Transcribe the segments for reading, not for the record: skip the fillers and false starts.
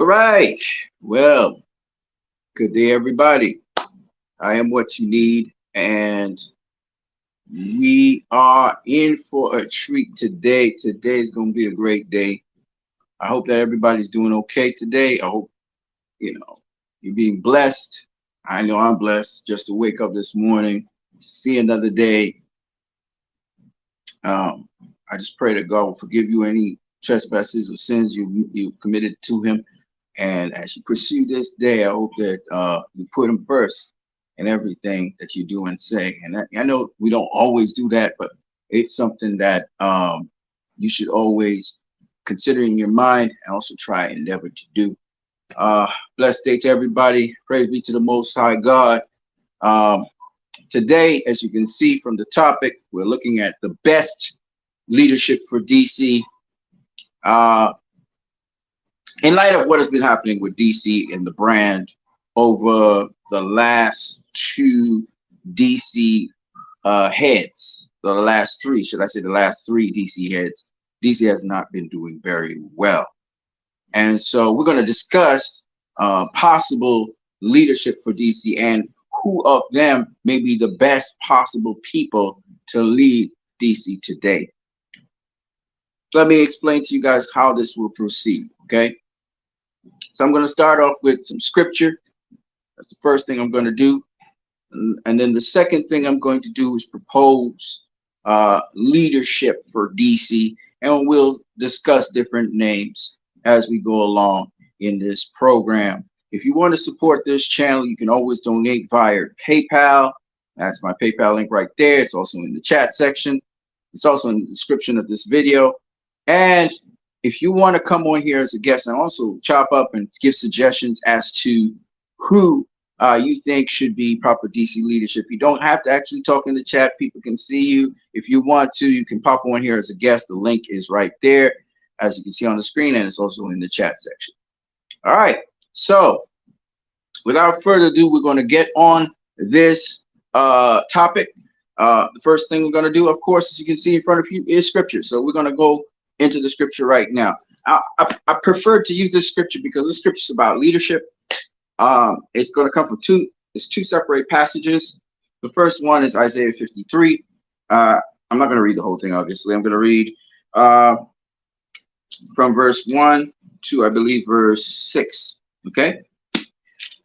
All right. Well, good day, everybody. I am what you need, and we are in for a treat today. Today is going to be a great day. I hope that everybody's doing okay today. I hope you're being blessed. I know I'm blessed just to wake up this morning to see another day. Um, I just pray that God will forgive you any trespasses or sins you committed to Him. And as you pursue this day, I hope that you put Him first in everything that you do and say. And I know we don't always do that, but it's something that you should always consider in your mind and also try and endeavor to do. Blessed day to everybody. Praise be to the Most High God. Um, Today, as you can see from the topic, we're looking at the best leadership for DC. Uh, in light of what has been happening with DC and the brand over the last two DC heads, the last three, should I say the last three DC heads, DC has not been doing very well. And so we're going to discuss possible leadership for DC and who of them may be the best possible people to lead DC today. Let me explain to you guys how this will proceed, okay? So I'm going to start off with some scripture. That's the first thing I'm going to do. And then the second thing I'm going to do is propose leadership for DC, and we'll discuss different names as we go along in this program. If you want to support this channel, you can always donate via PayPal. That's my PayPal link right there. It's also in the chat section. It's also in the description of this video. And if you want to come on here as a guest and also chop up and give suggestions as to who you think should be proper DC leadership, you don't have to actually talk in the chat. People can see you. If you want to, you can pop on here as a guest. The link is right there, as you can see on the screen, and it's also in the chat section. All right. So without further ado, we're going to get on this topic. The first thing we're going to do, of course, as you can see in front of you, is scripture. So we're going to go into the scripture right now. I prefer to use this scripture because this scripture is about leadership. It's going to come from two separate passages. The first one is Isaiah 53. I'm not going to read the whole thing, obviously. I'm going to read from verse 1 to, I believe, verse 6. Okay.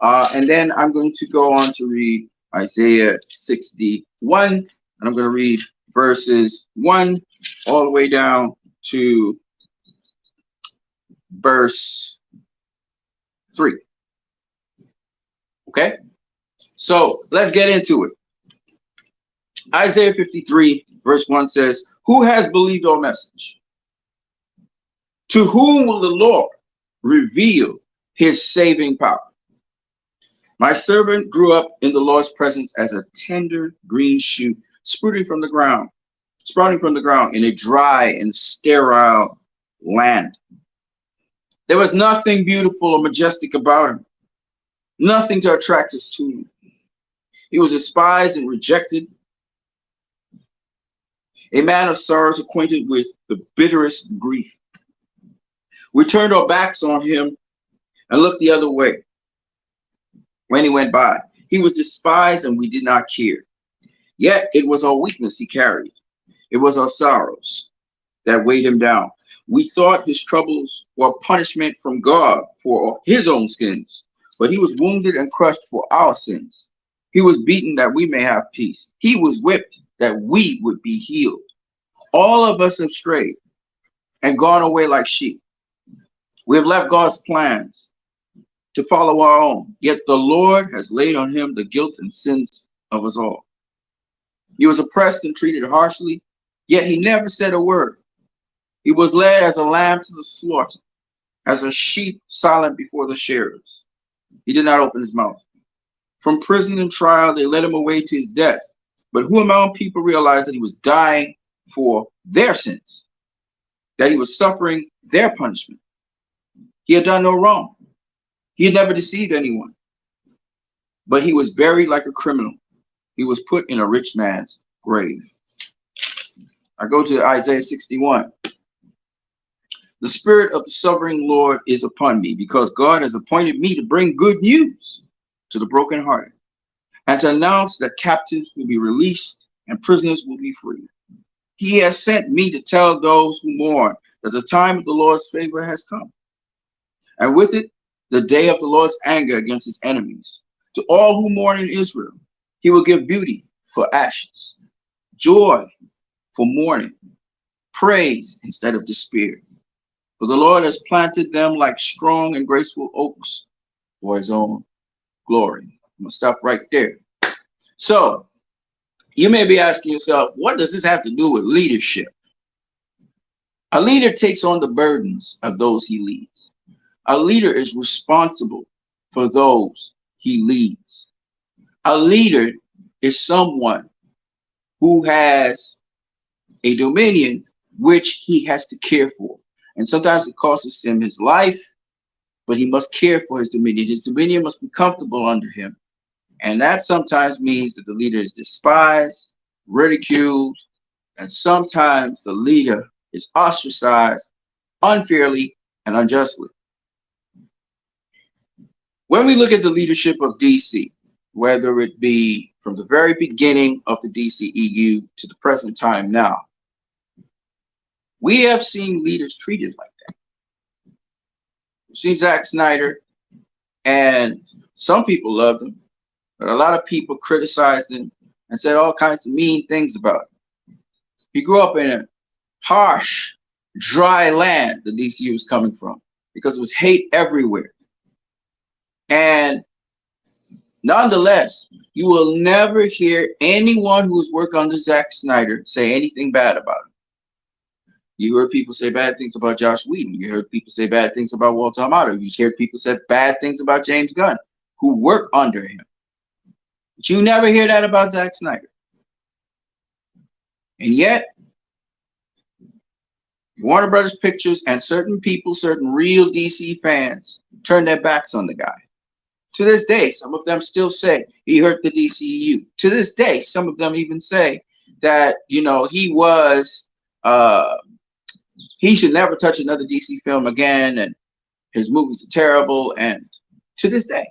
And then I'm going to go on to read Isaiah 61, and I'm going to read verses 1 all the way down to verse 3. Okay, so let's get into it. Isaiah 53 verse 1 says, "Who has believed our message? To whom will the Lord reveal his saving power? My servant grew up in the Lord's presence as a tender green shoot, sprouting from the ground in a dry and sterile land. There was nothing beautiful or majestic about him, nothing to attract us to him. He was despised and rejected, a man of sorrows, acquainted with the bitterest grief. We turned our backs on him and looked the other way when he went by. He was despised and we did not care. Yet it was our weakness he carried. It was our sorrows that weighed him down. We thought his troubles were punishment from God for his own sins, but he was wounded and crushed for our sins. He was beaten that we may have peace. He was whipped that we would be healed. All of us have strayed and gone away like sheep. We have left God's plans to follow our own. Yet the Lord has laid on him the guilt and sins of us all. He was oppressed and treated harshly, yet he never said a word. He was led as a lamb to the slaughter, as a sheep silent before the shearers. He did not open his mouth. From prison and trial, they led him away to his death. But who among people realized that he was dying for their sins, that he was suffering their punishment? He had done no wrong. He had never deceived anyone. But he was buried like a criminal. He was put in a rich man's grave. I go to Isaiah 61. The Spirit of the Sovereign Lord is upon me, because God has appointed me to bring good news to the brokenhearted, and to announce that captives will be released and prisoners will be free. He has sent me to tell those who mourn that the time of the Lord's favor has come, and with it, the day of the Lord's anger against his enemies. To all who mourn in Israel, he will give beauty for ashes, joy for mourning, praise instead of despair. For the Lord has planted them like strong and graceful oaks for his own glory. I'm going to stop right there. So you may be asking yourself, what does this have to do with leadership? A leader takes on the burdens of those he leads. A leader is responsible for those he leads. A leader is someone who has a dominion which he has to care for. And sometimes it costs him his life, but he must care for his dominion. His dominion must be comfortable under him. And that sometimes means that the leader is despised, ridiculed, and sometimes the leader is ostracized unfairly and unjustly. When we look at the leadership of DC, whether it be from the very beginning of the DCEU to the present time now, we have seen leaders treated like that. We've seen Zack Snyder, and some people loved him, but a lot of people criticized him and said all kinds of mean things about him. He grew up in a harsh, dry land the DCU was coming from, because it was hate everywhere. And nonetheless, you will never hear anyone who has worked under Zack Snyder say anything bad about him. You heard people say bad things about Josh Whedon. You heard people say bad things about Walter Hamada. You heard people say bad things about James Gunn, who work under him. But you never hear that about Zack Snyder. And yet, Warner Brothers Pictures and certain people, certain real DC fans, turn their backs on the guy. To this day, some of them still say he hurt the DCEU. To this day, some of them even say that, you know, he should never touch another DC film again, and his movies are terrible. And to this day,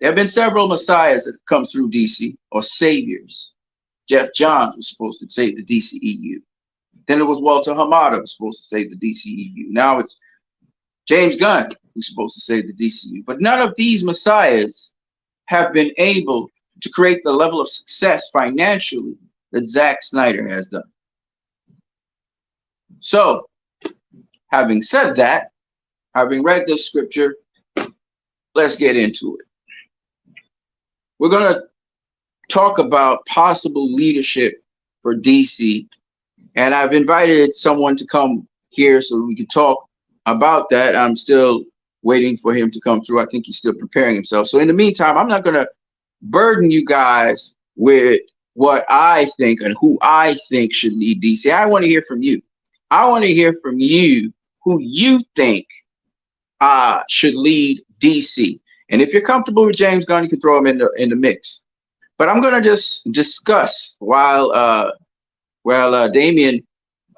there have been several messiahs that have come through DC, or saviors. Jeff Johns was supposed to save the DCEU. Then it was Walter Hamada who was supposed to save the DCEU. Now it's James Gunn who's supposed to save the DCEU. But none of these messiahs have been able to create the level of success financially that Zack Snyder has done. So, having said that, having read this scripture, let's get into it. We're going to talk about possible leadership for DC, and I've invited someone to come here so we can talk about that. I'm still waiting for him to come through. I think he's still preparing himself. So in the meantime, I'm not going to burden you guys with what I think and who I think should lead DC. I want to hear from you. I want to hear from you who you think should lead DC. And if you're comfortable with James Gunn, you can throw him in the mix. But I'm going to just discuss while Damien,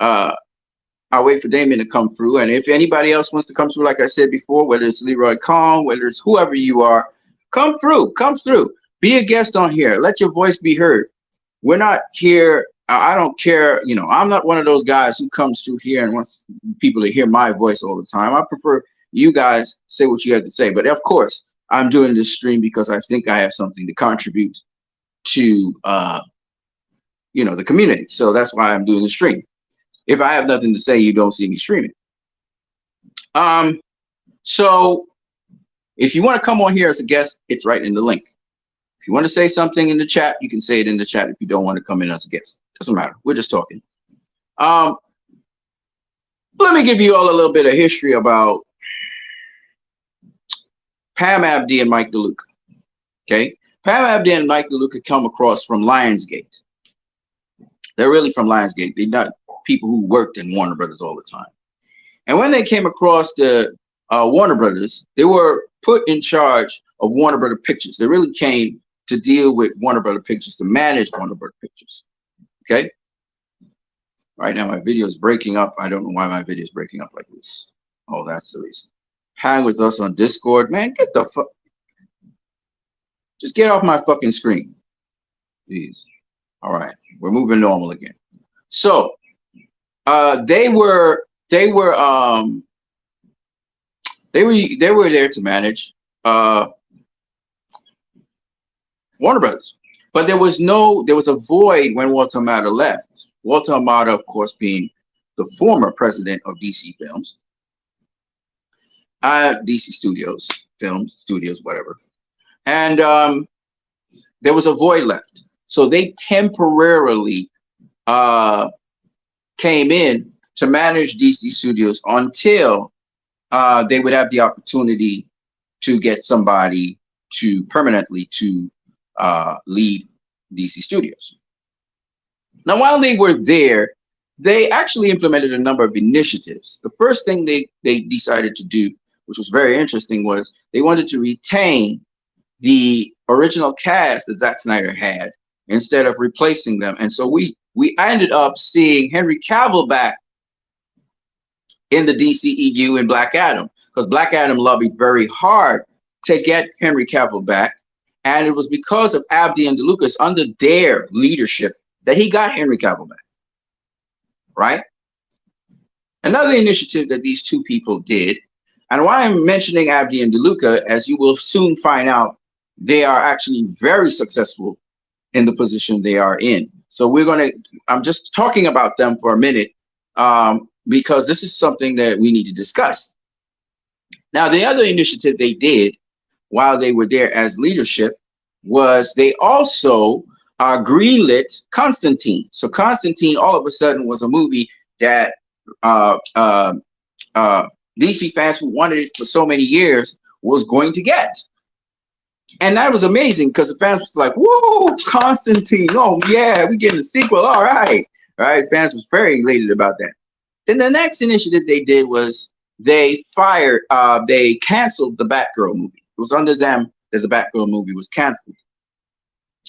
I'll wait for Damien to come through. And if anybody else wants to come through, like I said before, whether it's Leroy Kong, whether it's whoever you are, come through. Be a guest on here. Let your voice be heard. We're not here. I don't care. You know, I'm not one of those guys who comes through here and wants people to hear my voice all the time. I prefer you guys say what you have to say. But of course, I'm doing this stream because I think I have something to contribute to, the community. So that's why I'm doing the stream. If I have nothing to say, you don't see me streaming. So if you want to come on here as a guest, it's right in the link. If you want to say something in the chat, you can say it in the chat. If you don't want to come in as a guest, doesn't matter. We're just talking. Let me give you all a little bit of history about Pam Abdi and Mike DeLuca. Okay, Pam Abdi and Mike DeLuca come across from Lionsgate. They're really from Lionsgate. They're not people who worked in Warner Brothers all the time. And when they came across the Warner Brothers, they were put in charge of Warner Brothers Pictures. They really came to deal with Warner Brothers Pictures, to manage Warner Brothers Pictures. Okay. Right now, my video is breaking up. I don't know why my video is breaking up like this. Oh, that's the reason. Hang with us on Discord, man. Get the fuck. Just get off my fucking screen, please. All right, we're moving normal again. So, they were there to manage uh Warner Brothers, but there was a void when Walter Amado left. Walter Amado, of course, being the former president of DC Films, DC Studios, Films Studios, whatever, and there was a void left. So they temporarily uh, came in to manage DC Studios until they would have the opportunity to get somebody to permanently to lead DC Studios. Now, while they were there, they actually implemented a number of initiatives. The first thing they decided to do, which was very interesting, was they wanted to retain the original cast that Zack Snyder had instead of replacing them. And so we ended up seeing Henry Cavill back in the DCEU in Black Adam, because Black Adam lobbied very hard to get Henry Cavill back. And it was because of Abdi and DeLucas under their leadership that he got Henry Cavill back, right? Another initiative that these two people did, and why I'm mentioning Abdi and DeLuca, as you will soon find out, they are actually very successful in the position they are in. So I'm just talking about them for a minute because this is something that we need to discuss. Now, the other initiative they did while they were there as leadership was they also greenlit Constantine. So Constantine all of a sudden was a movie that DC fans who wanted it for so many years was going to get. And that was amazing because the fans was like, whoa, Constantine. Oh, yeah, we're getting a sequel. All right. All right. Fans was very elated about that. Then the next initiative they did was they canceled the Batgirl movie. It was under them that the Batgirl movie was canceled.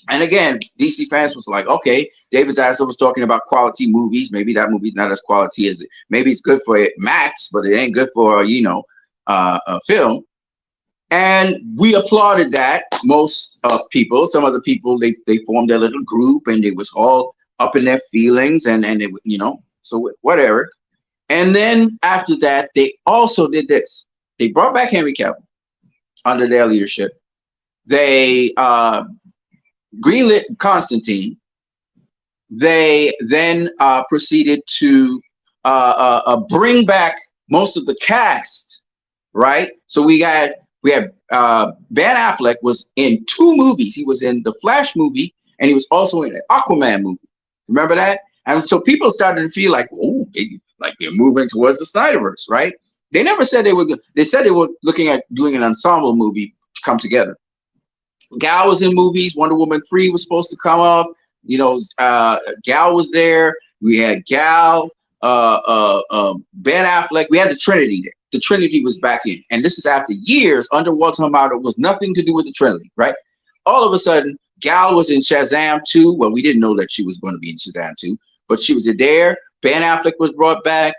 And again, DC fans was like, okay, David Zaslav was talking about quality movies. Maybe that movie's not as quality as it. Maybe it's good for Max, but it ain't good for, a film. And we applauded that. Most people, some other people, they formed their little group and it was all up in their feelings and they, so whatever. And then after that, they also did this. They brought back Henry Cavill under their leadership. They greenlit Constantine. They then proceeded to bring back most of the cast, right? So we had Ben Affleck was in 2 movies. He was in the Flash movie and he was also in an Aquaman movie. Remember that? And so people started to feel like, oh, they're moving towards the Snyderverse, right? They never said they were. They said they were looking at doing an ensemble movie to come together. Gal was in movies. Wonder Woman 3 was supposed to come up. Gal was there. We had Gal, Ben Affleck. We had the Trinity there. The Trinity was back in. And this is after years under Walter Amado. It was nothing to do with the Trinity, right? All of a sudden, Gal was in Shazam 2. Well, we didn't know that she was going to be in Shazam 2, but she was there. Ben Affleck was brought back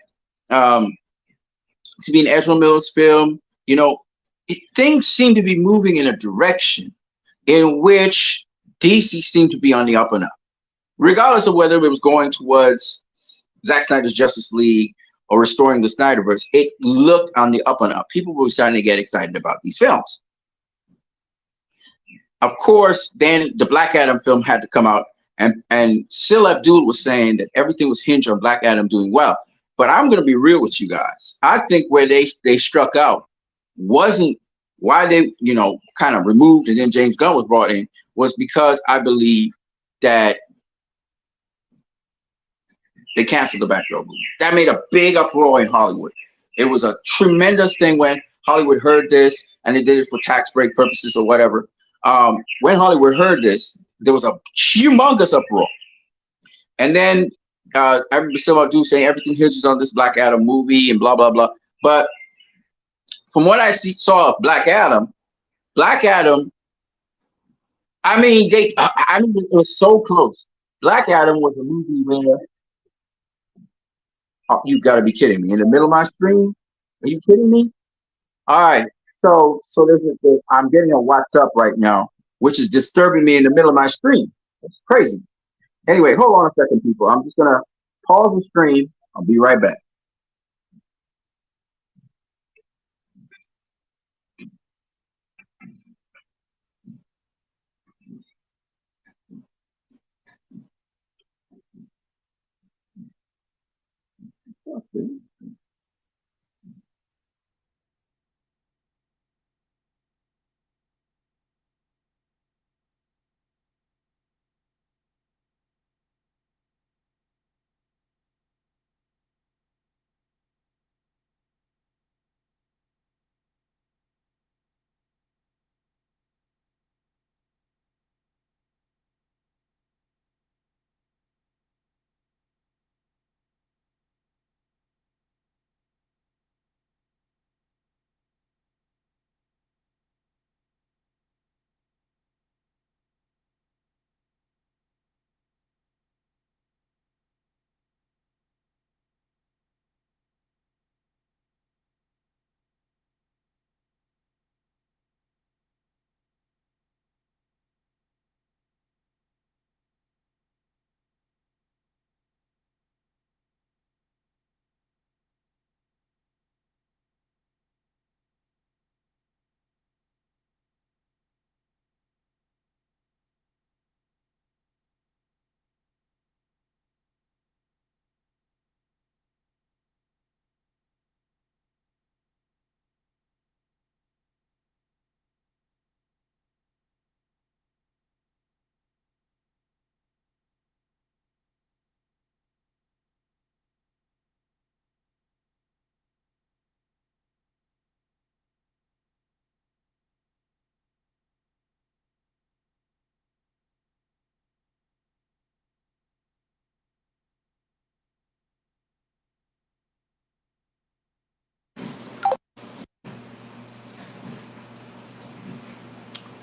to be in Ezra Miller's film. Things seem to be moving in a direction in which DC seemed to be on the up and up, regardless of whether it was going towards Zack Snyder's Justice League or restoring the Snyderverse. It looked on the up and up. People were starting to get excited about these films. Of course, then the Black Adam film had to come out, and Sil Abdul was saying that everything was hinged on Black Adam doing well. But I'm going to be real with you guys. I think where they struck out wasn't why they, kind of removed and then James Gunn was brought in, was because I believe that they canceled the Batgirl movie. That made a big uproar in Hollywood. It was a tremendous thing when Hollywood heard this, and they did it for tax break purposes or whatever. When Hollywood heard this, there was a humongous uproar. And then I remember someone saying everything hinges on this Black Adam movie and blah, blah, blah. But from what I saw of Black Adam, I mean, it was so close. Black Adam was a movie where Oh, you got to be kidding me! In the middle of my stream? Are you kidding me? All right. So I'm getting a WhatsApp right now, which is disturbing me in the middle of my stream. It's crazy. Anyway, hold on a second, people. I'm just gonna pause the stream. I'll be right back.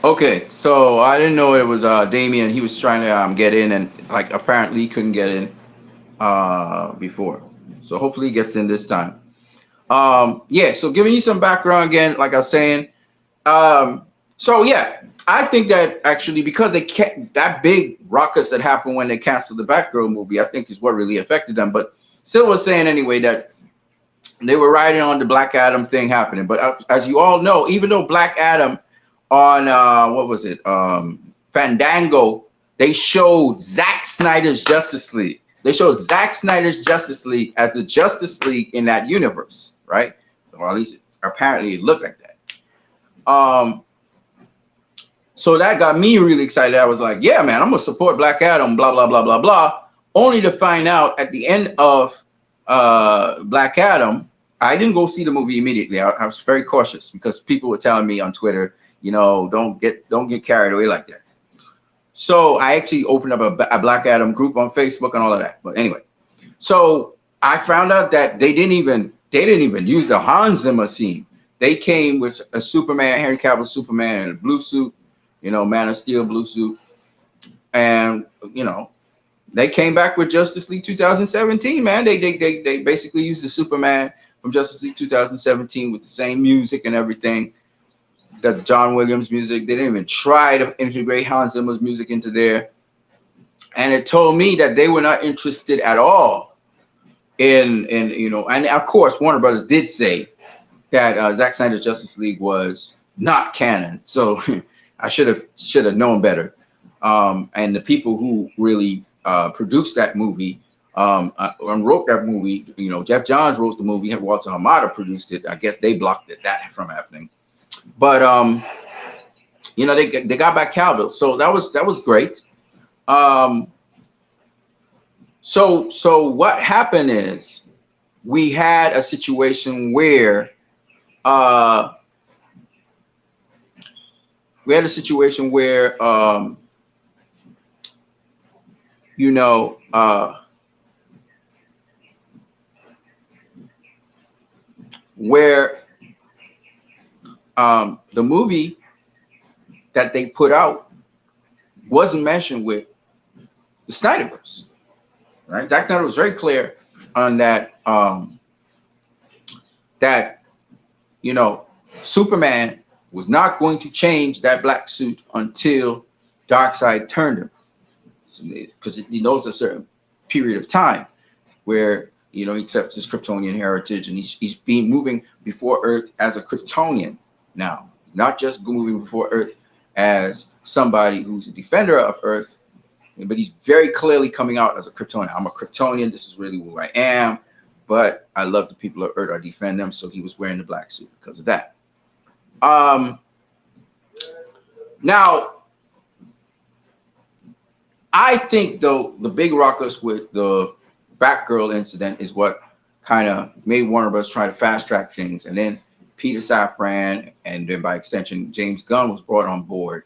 Okay, so I didn't know it was Damien. He was trying to get in, and like apparently he couldn't get in before. So hopefully he gets in this time. Yeah. So giving you some background again, like I was saying. Um, so yeah, I think that actually because they can't that big ruckus that happened when they canceled the Batgirl movie, I think is what really affected them. But still was saying anyway that they were riding on the Black Adam thing happening. But as you all know, even though Black Adam on what was it, Fandango, they showed Zack Snyder's Justice League. They showed Zack Snyder's Justice League as the Justice League in that universe, right? Or at least apparently it looked like that. So that got me really excited. I was like, yeah, man, I'm gonna support Black Adam, blah blah blah blah blah. Only to find out at the end of Black Adam, I didn't go see the movie immediately. I was very cautious because people were telling me on Twitter, don't get carried away like that. So I actually opened up a Black Adam group on Facebook and all of that. But anyway, so I found out that they didn't even use the Hans Zimmer theme. They came with a Superman, Henry Cavill Superman in a blue suit, Man of Steel blue suit, and they came back with Justice League 2017. Man, they basically used the Superman from Justice League 2017 with the same music and everything. The John Williams music. They didn't even try to integrate Hans Zimmer's music into there. And it told me that they were not interested at all and of course Warner Brothers did say that Zack Snyder's Justice League was not canon. So I should have known better. And the people who really produced that movie and wrote that movie, Jeff Johns wrote the movie, Walter Hamada produced it. I guess they blocked that from happening. But they got back Cavill, so that was great. So what happened is we had a situation where uh, we had a situation where you know where the movie that they put out wasn't mentioned with the Snyderverse, right? Zack Snyder was very clear on that you know, Superman was not going to change that black suit until Darkseid turned him, because he knows a certain period of time where he accepts his Kryptonian heritage, and he's being moving before Earth as a Kryptonian now, not just moving before Earth as somebody who's a defender of Earth, but he's very clearly coming out as a Kryptonian. I'm a Kryptonian. This is really who I am. But I love the people of Earth. I defend them. So he was wearing the black suit because of that. Now, I think, though, the big ruckus with the Batgirl incident is what kind of made Warner Bros. Try to fast track things. And then Peter Safran, and then by extension, James Gunn was brought on board.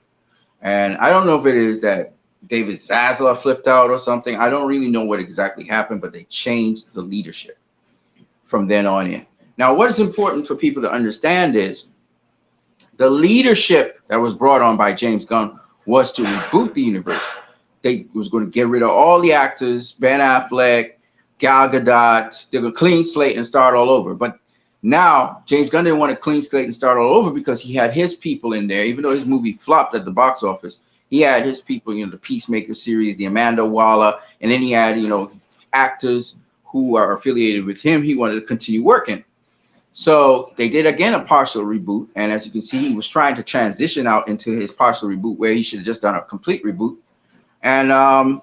And I don't know if it is that David Zaslav flipped out or something. I don't really know what exactly happened, but they changed the leadership from then on in. Now, what is important for people to understand is the leadership that was brought on by James Gunn was to reboot the universe. They was going to get rid of all the actors, Ben Affleck, Gal Gadot. They're going to clean slate and start all over. But now James Gunn didn't want to clean slate and start all over because he had his people in there. Even though his movie flopped at the box office, he had his people, the Peacemaker series, the Amanda Waller, and then he had, actors who are affiliated with him. He wanted to continue working. So they did again a partial reboot. And as you can see, he was trying to transition out into his partial reboot where he should have just done a complete reboot. And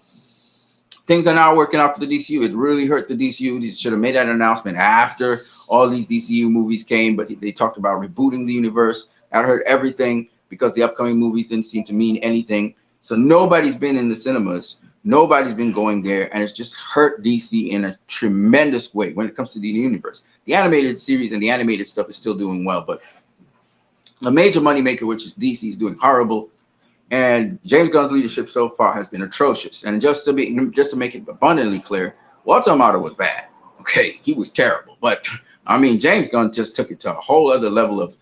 things are now working out for the DCU. It really hurt the DCU. They should have made that announcement after all these DCU movies came, but they talked about rebooting the universe. That hurt everything because the upcoming movies didn't seem to mean anything. So nobody's been in the cinemas. Nobody's been going there, and it's just hurt DC in a tremendous way when it comes to the universe. The animated series and the animated stuff is still doing well, but the major moneymaker, which is DC, is doing horrible. And James Gunn's leadership so far has been atrocious. And just to make it abundantly clear, Walter Amato was bad. Okay, he was terrible. But I mean, James Gunn just took it to a whole other level of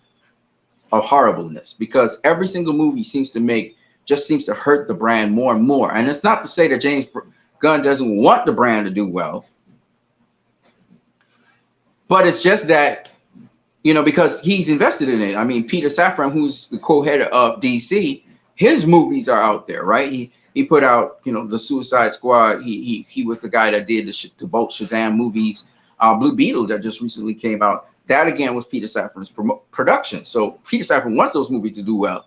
horribleness, because every single movie seems to hurt the brand more and more. And it's not to say that James Gunn doesn't want the brand to do well, but it's just that, because he's invested in it. I mean, Peter Safran, who's the co-head of DC, his movies are out there, right? He put out, the Suicide Squad. He was the guy that did the both Shazam movies. Blue Beetle that just recently came out. That again was Peter Safran's production. So Peter Safran wants those movies to do well,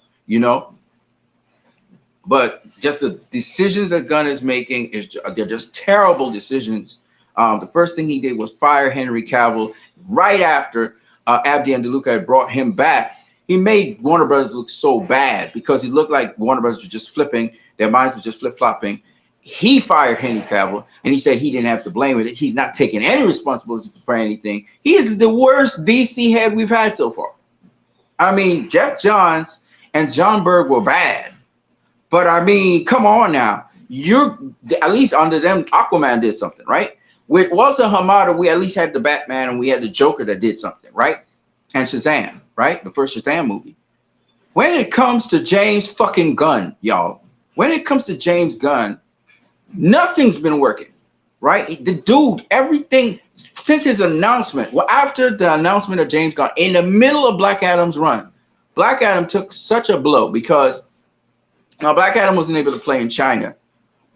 But just the decisions that Gunn is making they're just terrible decisions. The first thing he did was fire Henry Cavill right after Abdi and DeLuca had brought him back. He made Warner Brothers look so bad because it looked like Warner Brothers was just flipping. Their minds were just flip-flopping. He fired Henry Cavill, and he said he didn't have to blame it. He's not taking any responsibility for anything. He is the worst DC head we've had so far. I mean, Jeff Johns and John Berg were bad. But I mean, come on now. You're at least under them, Aquaman did something, right? With Walter Hamada, we at least had the Batman and we had the Joker that did something, right? And Shazam, right? The first Shazam movie. When it comes to James fucking Gunn, y'all, when it comes to James Gunn, nothing's been working, right? The dude, everything since his announcement, well, after the announcement of James Gunn, in the middle of Black Adam's run, Black Adam took such a blow because Black Adam wasn't able to play in China.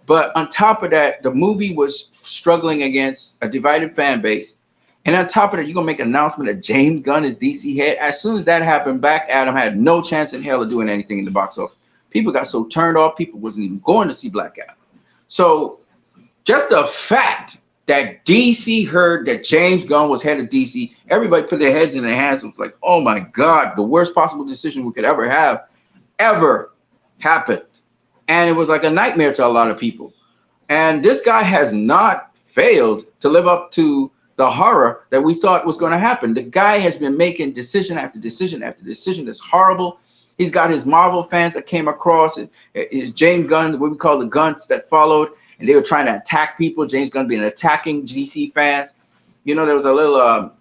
But on top of that, the movie was struggling against a divided fan base. And on top of that, you're going to make an announcement that James Gunn is DC head. As soon as that happened, Black Adam had no chance in hell of doing anything in the box office. People got so turned off, people wasn't even going to see Black Adam. So just the fact that DC heard that James Gunn was head of DC, everybody put their heads in their hands and was like, oh my God, the worst possible decision we could ever have ever happened. And it was like a nightmare to a lot of people. And this guy has not failed to live up to the horror that we thought was going to happen. The guy has been making decision after decision after decision that's horrible. He's got his Marvel fans that came across, his James Gunn, what we call the Guns that followed, and they were trying to attack people. James Gunn being attacking DC fans. There was a little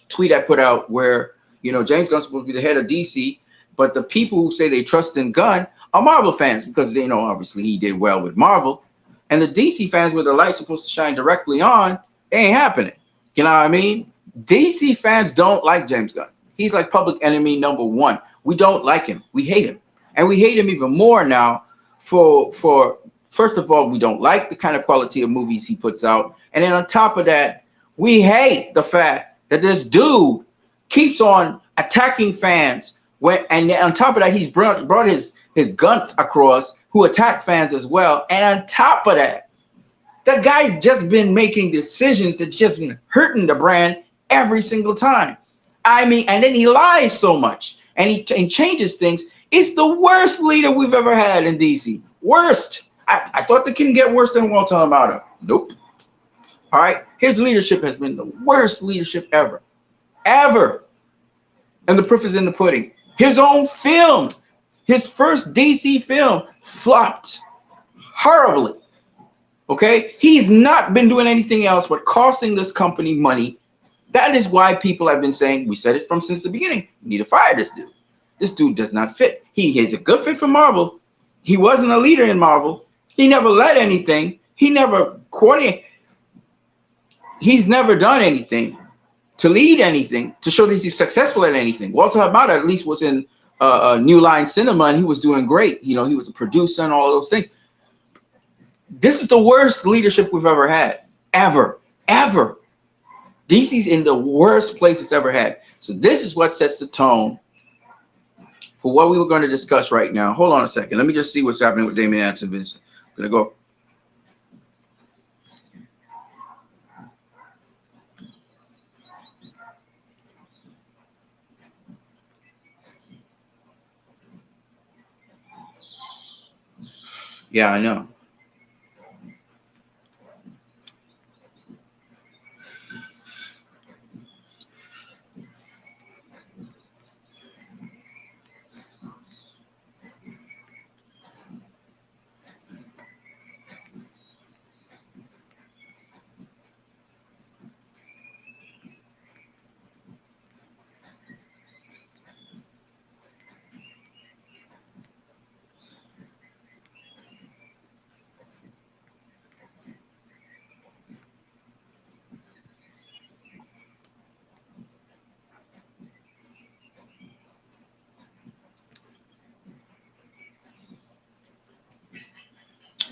tweet I put out where, James Gunn's supposed to be the head of DC, but the people who say they trust in Gunn are Marvel fans because they know obviously he did well with Marvel. And the DC fans where the light's supposed to shine directly on It ain't happening. You know what I mean? DC fans don't like James Gunn. He's like public enemy number one. We don't like him. We hate him. And we hate him even more now for first of all, we don't like the kind of quality of movies he puts out. And then on top of that, we hate the fact that this dude keeps on attacking fans when, and on top of that, he's brought his guns across who attack fans as well. And on top of that, the guy's just been making decisions that's just been hurting the brand every single time. I mean, and then he lies so much and he changes things. It's the worst leader we've ever had in DC. Worst. I thought they couldn't get worse than Walter Hamada. Nope. All right. His leadership has been the worst leadership ever. Ever. And the proof is in the pudding. His own film, his first DC film, flopped horribly. Okay? He's not been doing anything else but costing this company money. That is why people have been saying, we said it from since the beginning, we need to fire this dude. This dude does not fit. He is a good fit for Marvel. He wasn't a leader in Marvel. He never led anything. He never coordinated. He's never done anything to lead anything, to show that he's successful at anything. Walter Hamada at least was in New Line Cinema, and he was doing great. You know, he was a producer and all those things. This is the worst leadership we've ever had, ever. DC's in the worst place it's ever had. So this is what sets the tone for what we were going to discuss right now. Hold on a second. Let me just see what's happening with Damian Antonovich. I'm going to go. Yeah, I know.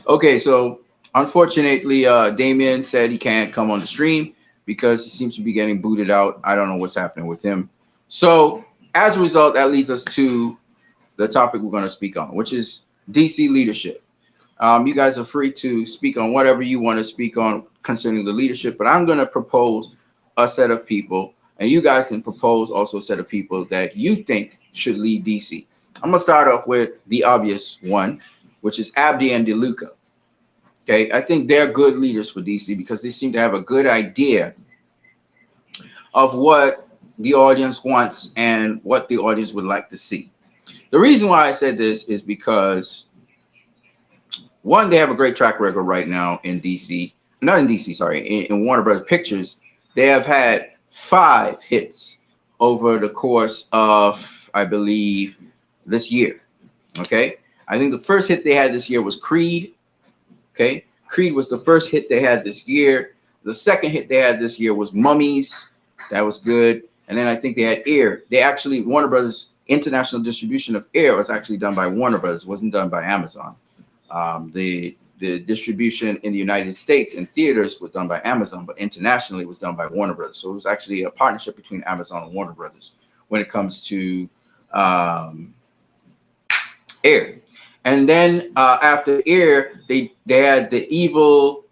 Okay, so unfortunately, Damien said he can't come on the stream because he seems to be getting booted out. I don't know what's happening with him. So as a result, that leads us to the topic we're going to speak on, which is DC leadership. You guys are free to speak on whatever you want to speak on concerning the leadership, but I'm going to propose a set of people, and you guys can propose also a set of people that you think should lead DC. I'm going to start off with the obvious one, which is Abdi and DeLuca. Okay, I think they're good leaders for DC because they seem to have a good idea of what the audience wants and what the audience would like to see. The reason why I said this is because, one, they have a great track record right now in DC. Not in DC, sorry, in Warner Brothers Pictures. They have had 5 hits over the course of, I believe, this year. Okay, I think the first hit they had this year was Creed. Okay, Creed was the first hit they had this year. The second hit they had this year was Mummies. That was good. And then I think they had Air. They actually, Warner Brothers international distribution of Air was actually done by Warner Brothers. It wasn't done by Amazon. The distribution in the United States in theaters was done by Amazon, but internationally it was done by Warner Brothers. So it was actually a partnership between Amazon and Warner Brothers when it comes to Air. And then after Air, they had the Evil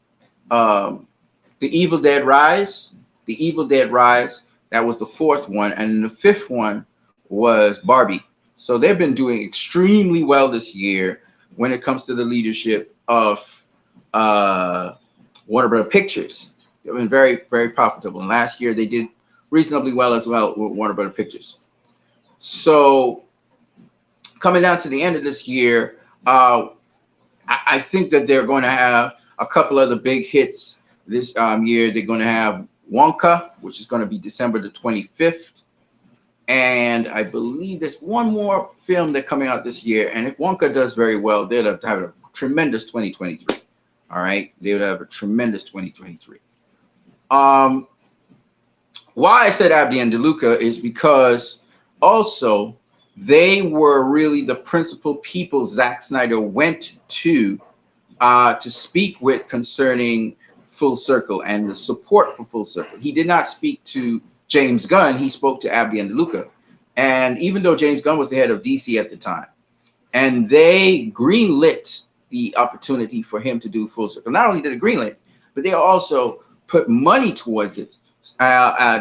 Dead Rise. The Evil Dead Rise, that was the 4th one. And the 5th one was Barbie. So they've been doing extremely well this year when it comes to the leadership of Warner Brothers Pictures. They've been very, very profitable. And last year they did reasonably well as well with Warner Brothers Pictures. So coming down to the end of this year, I think that they're going to have a couple of the big hits this year. They're going to have Wonka, which is going to be December the 25th. And I believe there's one more film that's coming out this year. And if Wonka does very well, they'll have a tremendous 2023. All right. They would have a tremendous 2023. Um, why I said Abdi and DeLuca is because also they were really the principal people Zack Snyder went to speak with concerning Full Circle and the support for Full Circle. He did not speak to James Gunn. He spoke to Abdi and DeLuca. And even though James Gunn was the head of DC at the time, and they greenlit the opportunity for him to do Full Circle. Not only did it greenlit, but they also put money towards it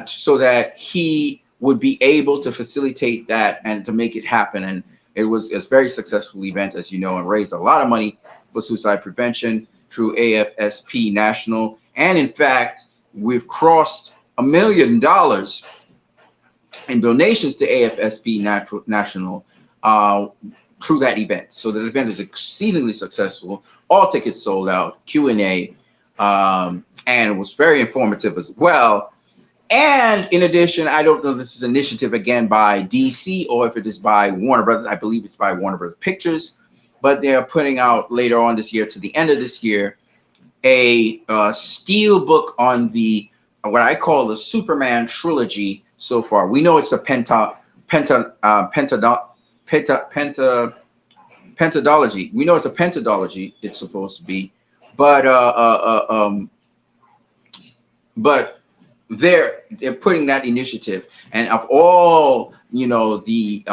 so that he would be able to facilitate that and to make it happen. And it was a very successful event, as you know, and raised a lot of money for suicide prevention through AFSP National. And in fact, we've crossed $1 million in donations to AFSP National through that event. So the event is exceedingly successful. All tickets sold out, Q&A, and it was very informative as well. And in addition, I don't know if this is an initiative again by DC or if it is by Warner Brothers. I believe it's by Warner Brothers Pictures, but they are putting out later on this year to the end of this year a steel book on the what I call the Superman trilogy so far. We know it's a pentadology. We know it's a pentadology. It's supposed to be, but they're putting that initiative, and of all the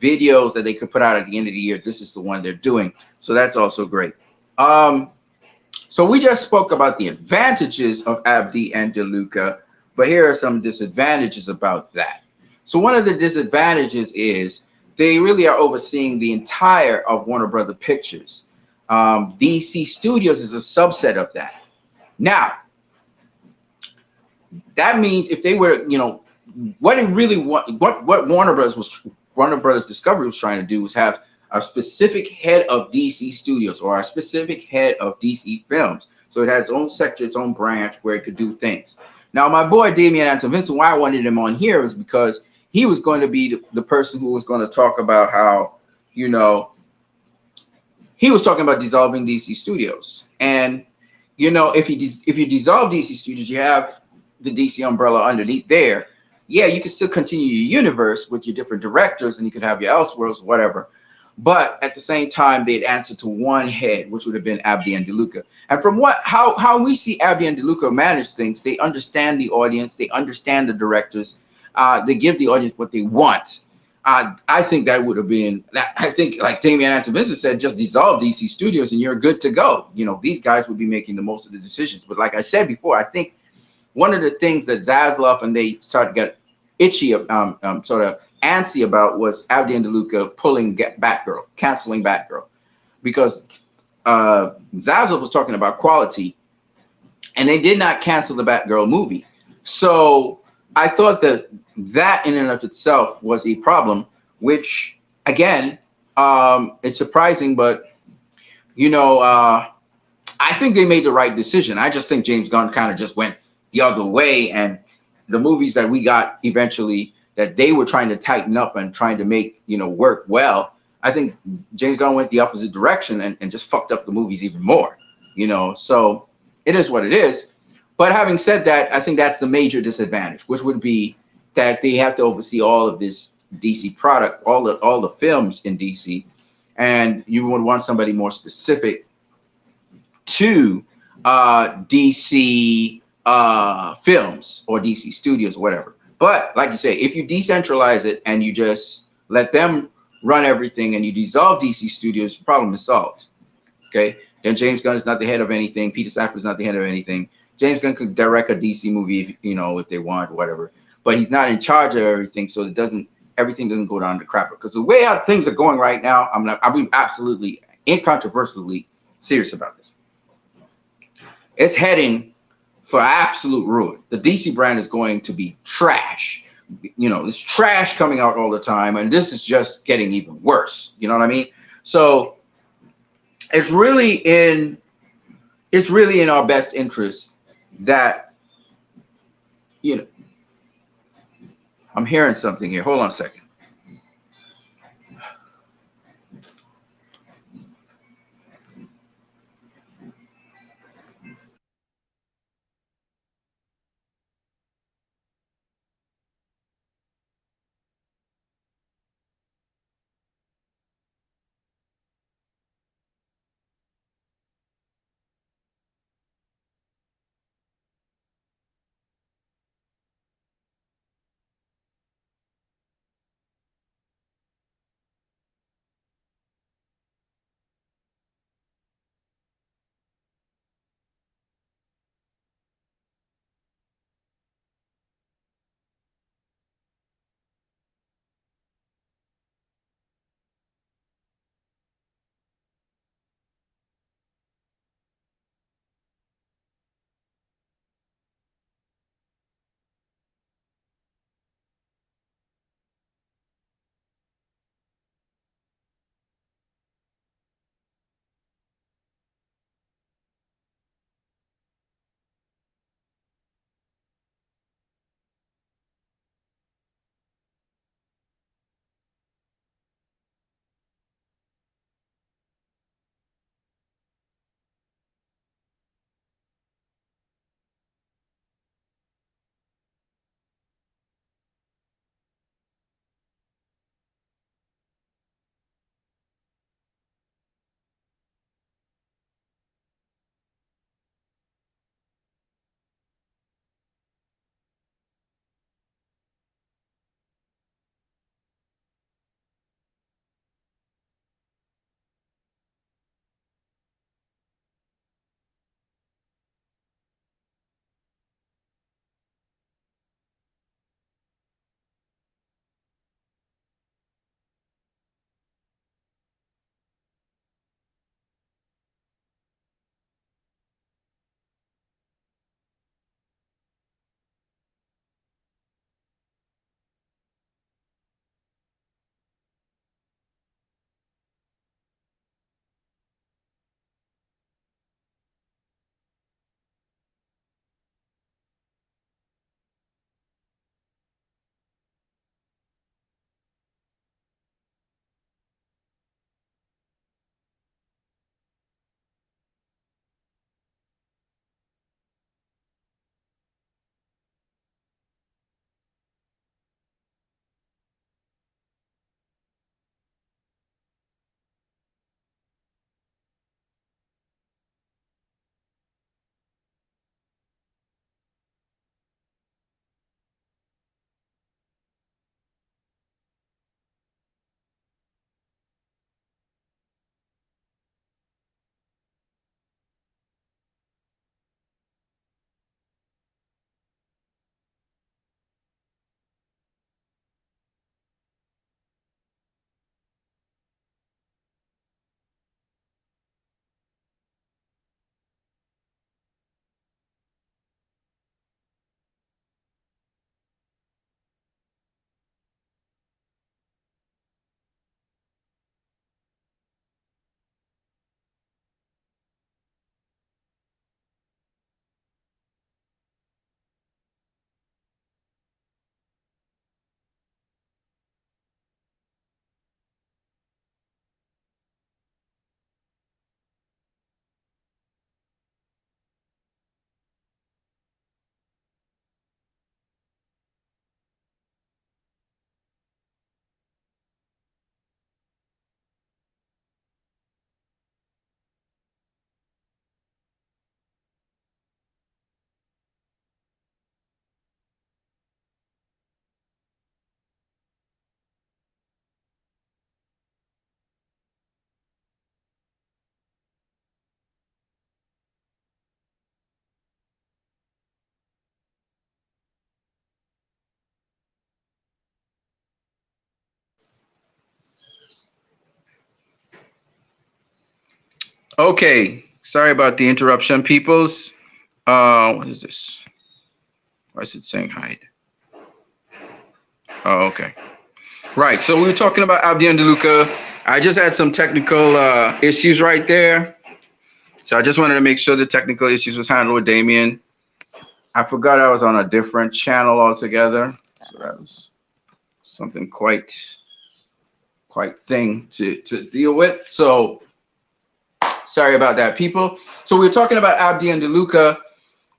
videos that they could put out at the end of the year, this is the one they're doing. So that's also great. So we just spoke about the advantages of Abdi and DeLuca, but here are some disadvantages about that. So one of the disadvantages is they really are overseeing the entire of Warner Brother Pictures. DC Studios is a subset of that. Now, that means if they were, what it really what Warner Brothers Discovery was trying to do was have a specific head of DC Studios or a specific head of DC Films. So it had its own sector, its own branch where it could do things. Now, my boy Damian Antovinson, why I wanted him on here was because he was going to be the person who was going to talk about how, he was talking about dissolving DC Studios. And, if you dissolve DC Studios, you have the DC umbrella underneath there. Yeah, you can still continue your universe with your different directors and you could have your Elseworlds, whatever. But at the same time, they'd answer to one head, which would have been Abdi and DeLuca. And from how we see Abdi and DeLuca manage things, they understand the audience, they understand the directors, they give the audience what they want. I think that would have been, I think like Damian Antovinson said, just dissolve DC Studios and you're good to go. These guys would be making the most of the decisions. But like I said before, I think one of the things that Zaslav and they started to get itchy, sort of antsy about was Abdi and DeLuca pulling Batgirl, canceling Batgirl, because Zaslav was talking about quality, and they did not cancel the Batgirl movie. So I thought that in and of itself was a problem, which again, it's surprising, but I think they made the right decision. I just think James Gunn kind of just went the other way, and the movies that we got eventually that they were trying to tighten up and trying to make work well, I think James Gunn went the opposite direction and just fucked up the movies even more. So it is what it is. But having said that, I think that's the major disadvantage, which would be that they have to oversee all of this DC product, all the films in DC, and you would want somebody more specific to DC films or DC Studios or whatever. But like you say, if you decentralize it and you just let them run everything and you dissolve DC Studios, the problem is solved. Okay, then James Gunn is not the head of anything. Peter Safran is not the head of anything. James Gunn could direct a DC movie, if they want, whatever. But he's not in charge of everything, so everything doesn't go down the crapper. Because the way how things are going right now, I'm being absolutely incontrovertibly serious about this. It's heading for absolute ruin. The DC brand is going to be trash. There's trash coming out all the time, and this is just getting even worse. You know what I mean? So it's really in our best interest that I'm hearing something here. Hold on a second. Okay, sorry about the interruption, peoples. What is this? Why is it saying hide? Oh, okay. Right. So we were talking about Abdi and DeLuca. I just had some technical issues right there. So I just wanted to make sure the technical issues was handled with Damien. I forgot I was on a different channel altogether. So that was something quite thing to deal with. So sorry about that, people. So we were talking about Abdi and DeLuca.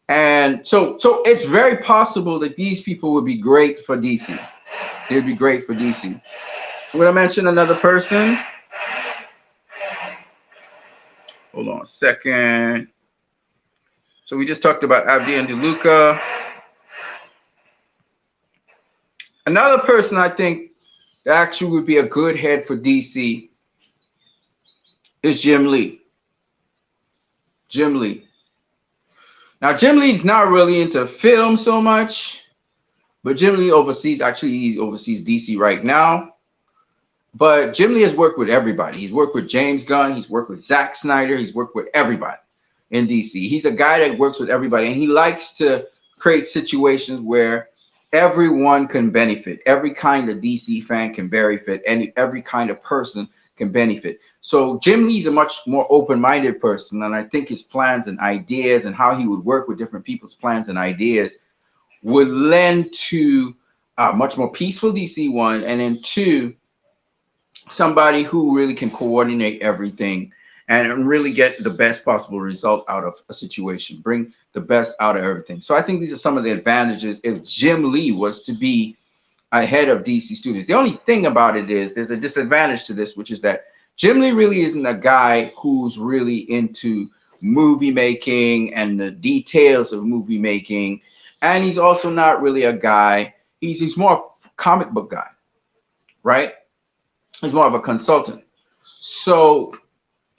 And so it's very possible that these people would be great for DC. They'd be great for DC. I'm going to mention another person. Hold on a second. So we just talked about Abdi and DeLuca. Another person I think actually would be a good head for DC is Jim Lee. Jim Lee. Now, Jim Lee's not really into film so much, but Jim Lee oversees DC right now. But Jim Lee has worked with everybody. He's worked with James Gunn. He's worked with Zack Snyder. He's worked with everybody in DC. He's a guy that works with everybody, and he likes to create situations where everyone can benefit. Every kind of DC fan can benefit, and every kind of person can benefit. So Jim Lee's a much more open-minded person, and I think his plans and ideas and how he would work with different people's plans and ideas would lend to much more peaceful DC, one, and then two, somebody who really can coordinate everything and really get the best possible result out of a situation, bring the best out of everything. So I think these are some of the advantages if Jim Lee was to be ahead of DC Studios. The only thing about it is there's a disadvantage to this, which is that Jim Lee really isn't a guy who's really into movie making and the details of movie making. And he's also not really a guy, he's more a comic book guy, right? He's more of a consultant. So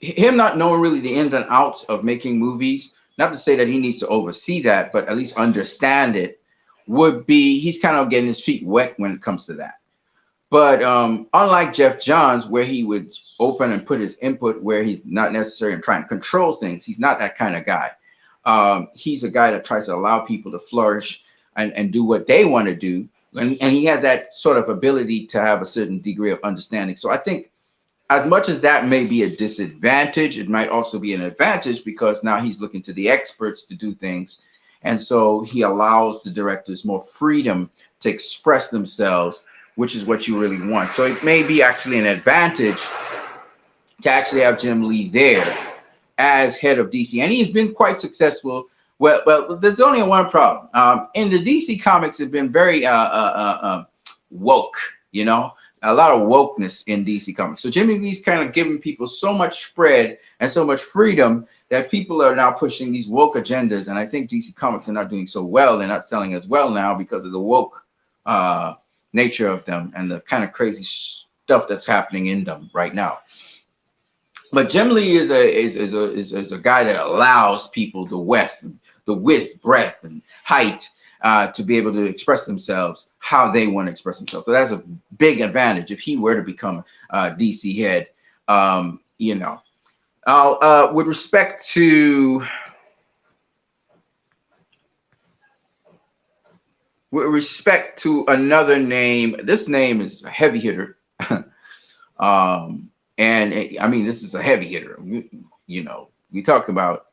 him not knowing really the ins and outs of making movies, not to say that he needs to oversee that, but at least understand it, would be, he's kind of getting his feet wet when it comes to that. But unlike Geoff Johns, where he would open and put his input where he's not necessarily trying to control things, he's not that kind of guy. He's a guy that tries to allow people to flourish and do what they want to do. And he has that sort of ability to have a certain degree of understanding. So I think as much as that may be a disadvantage, it might also be an advantage because now he's looking to the experts to do things. And so he allows the directors more freedom to express themselves, which is what you really want. So it may be actually an advantage to actually have Jim Lee there as head of DC. And he's been quite successful. Well, there's only one problem. In the DC comics have been very woke, you know, a lot of wokeness in DC comics. So Jimmy Lee's kind of giving people so much spread and so much freedom that people are now pushing these woke agendas. And I think DC comics are not doing so well. They're not selling as well now because of the woke nature of them and the kind of crazy stuff that's happening in them right now. But Jim Lee is a guy that allows people the width, breadth, and height to be able to express themselves how they want to express themselves. So that's a big advantage if he were to become DC head. You know, with respect to another name, this name is a heavy hitter. And I mean, this is a heavy hitter. You know, we talk about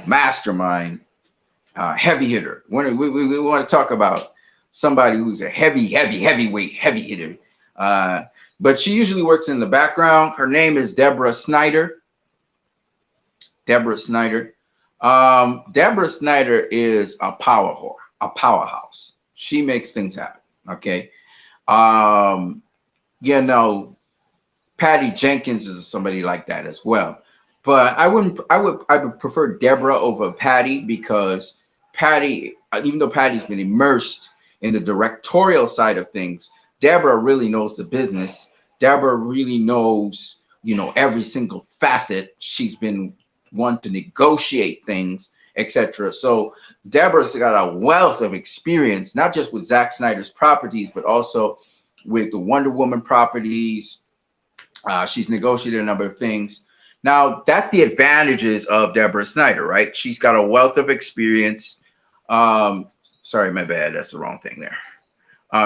mastermind, heavy hitter. When we want to talk about somebody who's a heavyweight heavy hitter. But she usually works in the background. Her name is Deborah Snyder. Deborah Snyder. Deborah Snyder is a powerhouse. She makes things happen. Okay. You know, Patty Jenkins is somebody like that as well. But I would prefer Deborah over Patty because Patty, even though Patty's been immersed in the directorial side of things, Deborah really knows the business. Deborah really knows, you know, every single facet. She's been one to negotiate things, etc. So Deborah's got a wealth of experience, not just with Zack Snyder's properties, but also with the Wonder Woman properties. She's negotiated a number of things. Now, that's the advantages of Deborah Snyder, right? She's got a wealth of experience. Um, Sorry, my bad. That's the wrong thing there.